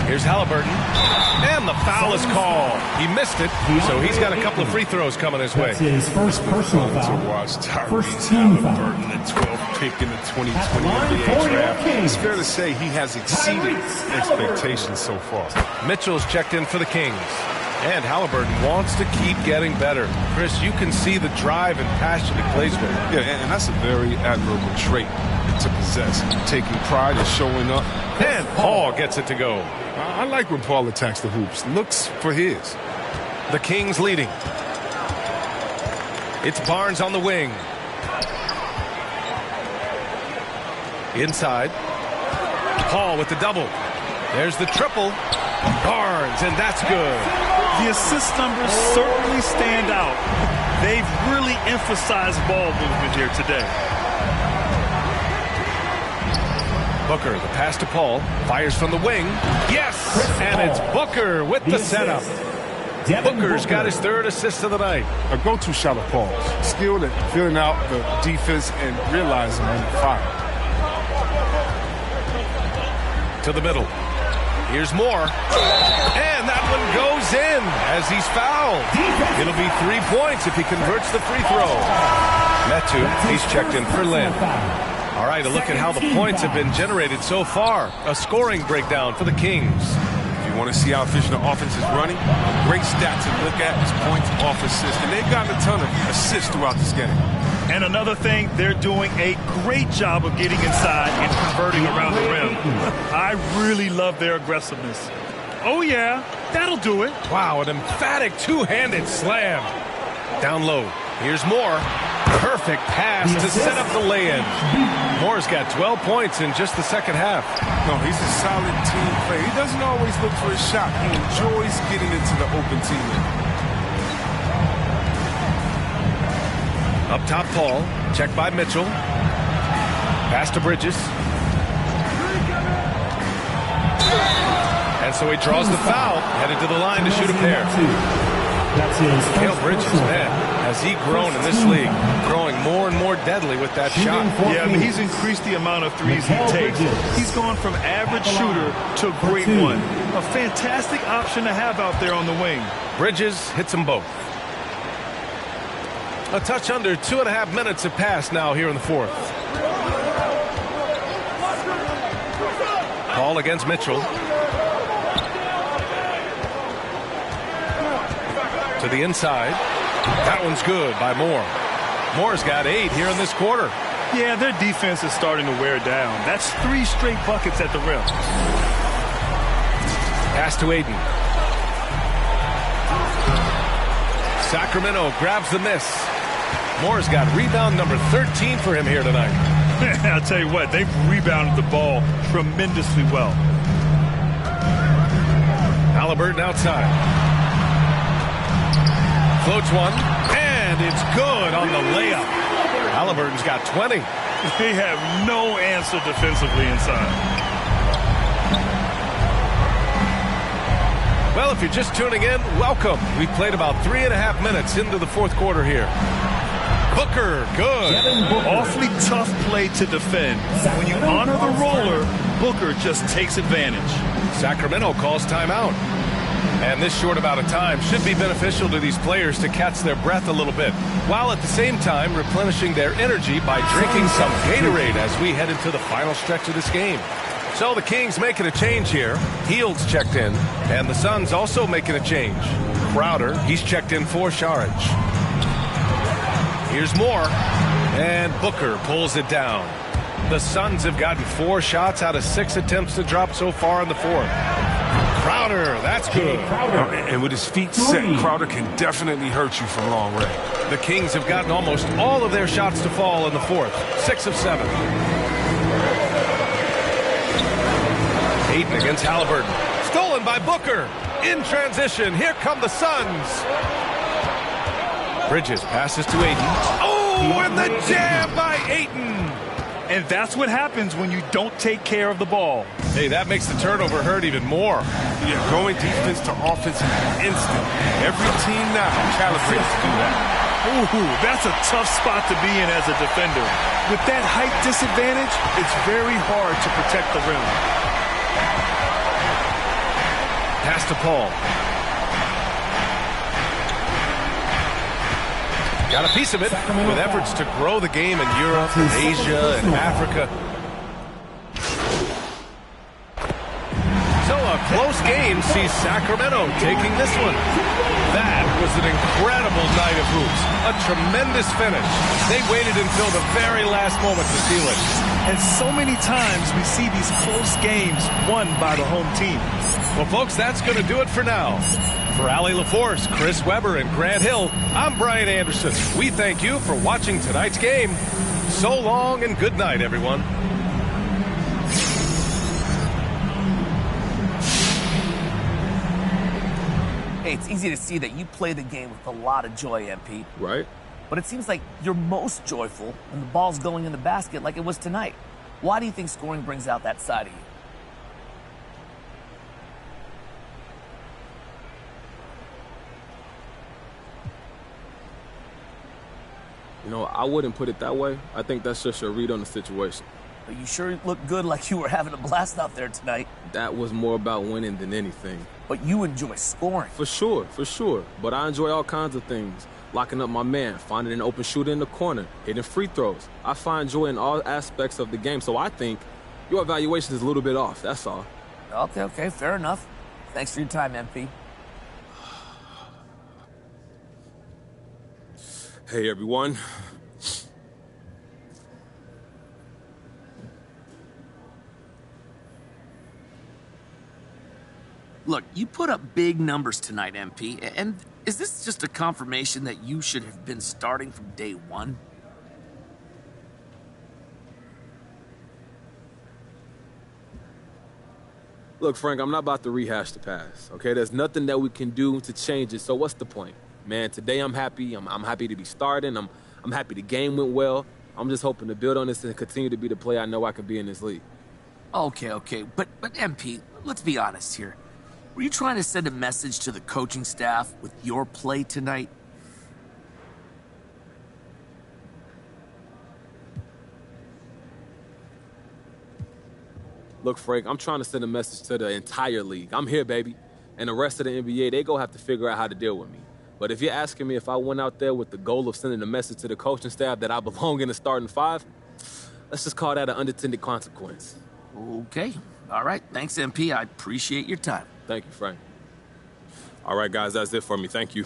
Here's Halliburton, and the foul is called. He missed it, so he's got a couple of free throws coming his way. That's his first personal foul. To watch First team foul. Halliburton, the 12th pick in the 2020 NBA draft. It's fair to say he has exceeded expectations so far. Mitchell's checked in for the Kings, and Halliburton wants to keep getting better. Chris, you can see the drive and passion he plays with. Yeah, and that's a very admirable trait to possess. Taking pride in showing up. And Paul gets it to go. I like when Paul attacks the hoops. Looks for his. The Kings leading. It's Barnes on the wing. Inside. Paul with the double. There's the triple. Barnes, and that's good. The assist numbers certainly stand out. They've really emphasized ball movement here today. Booker, the pass to Paul, fires from the wing. Yes! And it's Booker with the setup. Booker's got his 3rd assist of the night. A go-to shot of Paul's. Skilled at filling out the defense and realizing when to fire. To the middle. Here's Moore. And that one goes in as he's fouled. It'll be 3 points if he converts the free throw. Metu, he's checked in for Lynn. All right, a look at how the points have been generated so far. A scoring breakdown for the Kings. If you want to see how efficient the offense is running, a great stat to look at is points off assists. And they've gotten a ton of assists throughout this game. And another thing, they're doing a great job of getting inside and converting around the rim. I really love their aggressiveness. Oh, yeah, that'll do it. Wow, an emphatic two-handed slam. Down low. Here's Moore. Perfect pass to set up the lay-in. Moore's got 12 points in just the second half. No, he's a solid team player. He doesn't always look for a shot. He enjoys getting into the open team. Up top, Paul. Checked by Mitchell. Pass to Bridges. And so he draws the foul, headed to the line to shoot a pair. Mikal Bridges, man, has he grown in this league, growing more and more deadly with that shot. Yeah, I mean, he's increased the amount of threes he takes. He's gone from average shooter to a great one. A fantastic option to have out there on the wing. Bridges hits them both. A touch under 2.5 minutes have passed now here in the fourth. Paul against Mitchell. To the inside. That one's good by Moore. Moore's got 8 here in this quarter. Yeah, their defense is starting to wear down. That's 3 straight buckets at the rim. Pass to Aiden. Sacramento grabs the miss. Moore's got rebound number 13 for him here tonight. I'll tell you what, they've rebounded the ball tremendously well. Halliburton outside. Floats one, and it's good on the layup. Halliburton's got 20. They have no answer defensively inside. Well, if you're just tuning in, welcome. We've played about 3.5 minutes into the fourth quarter here. Booker, good. Awfully tough play to defend. When you honor the roller, Booker just takes advantage. Sacramento calls timeout. And this short amount of time should be beneficial to these players to catch their breath a little bit, while at the same time replenishing their energy by drinking some Gatorade as we head into the final stretch of this game. So the Kings making a change here. Heald's checked in, and the Suns also making a change. Crowder, he's checked in for Saric. Here's Moore, and Booker pulls it down. The Suns have gotten 4 shots out of 6 attempts to drop so far in the fourth. Crowder, that's good. And with his feet set, Crowder can definitely hurt you from long range. The Kings have gotten almost all of their shots to fall in the fourth. 6 of 7. Aiden against Halliburton. Stolen by Booker. In transition, here come the Suns. Bridges passes to Aiden. Oh, and the jam by Aiden. And that's what happens when you don't take care of the ball. Hey, that makes the turnover hurt even more. Yeah, going defense to offense in an instant. Every team now calibrates to do that. Ooh, that's a tough spot to be in as a defender. With that height disadvantage, it's very hard to protect the rim. Pass to Paul. Got a piece of it with efforts to grow the game in Europe and Asia and Africa. So a close game sees Sacramento taking this one. That was an incredible night of hoops. A tremendous finish. They waited until the very last moment to seal it. And so many times we see these close games won by the home team. Well, folks, that's going to do it for now. For Allie LaForce, Chris Webber, and Grant Hill, I'm Brian Anderson. We thank you for watching tonight's game. So long and good night, everyone. Hey, it's easy to see that you play the game with a lot of joy, MP. Right. But it seems like you're most joyful when the ball's going in the basket like it was tonight. Why do you think scoring brings out that side of you? You know, I wouldn't put it that way. I think that's just your read on the situation. But you sure looked good like you were having a blast out there tonight. That was more about winning than anything. But you enjoy scoring. For sure. But I enjoy all kinds of things. Locking up my man, finding an open shooter in the corner, hitting free throws. I find joy in all aspects of the game, so I think your evaluation is a little bit off, that's all. Okay, fair enough. Thanks for your time, MP. Hey, everyone. Look, you put up big numbers tonight, MP, and is this just a confirmation that you should have been starting from day one? Look, Frank, I'm not about to rehash the past, okay? There's nothing that we can do to change it, so what's the point? Man, today I'm happy. I'm happy to be starting. I'm I'm happy the game went well. I'm just hoping to build on this and continue to be the player I know I can be in this league. Okay. But MP, let's be honest here. Were you trying to send a message to the coaching staff with your play tonight? Look, Frank, I'm trying to send a message to the entire league. I'm here, baby. And the rest of the NBA, they gonna have to figure out how to deal with me. But if you're asking me if I went out there with the goal of sending a message to the coaching staff that I belong in the starting five, let's just call that an unintended consequence. Okay. All right. Thanks, MP. I appreciate your time. Thank you, Frank. All right, guys, that's it for me. Thank you.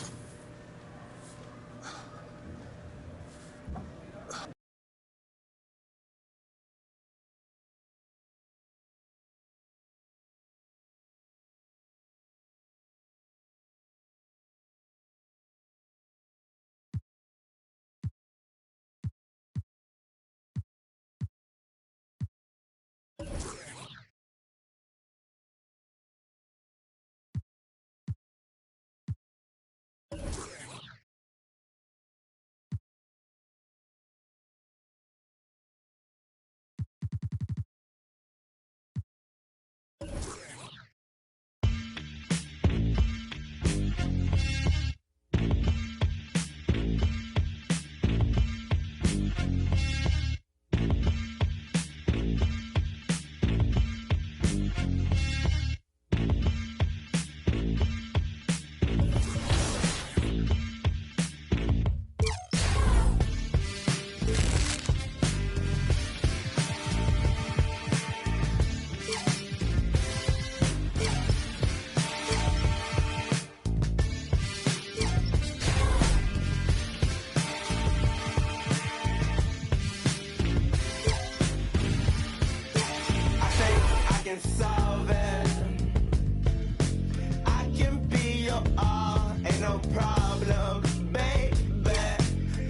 Solve it. I can be your all, ain't no problem, baby.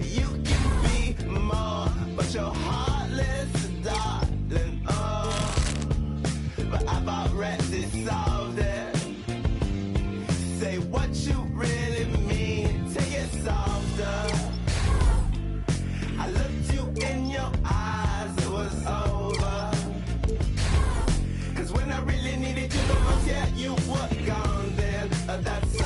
You can be more, but you're heartless, darling. Oh, but I've already solved it. Say what you really mean till you solved it. I looked you in your eyes, it was over. When I really needed you the most, yeah, you were gone then. That's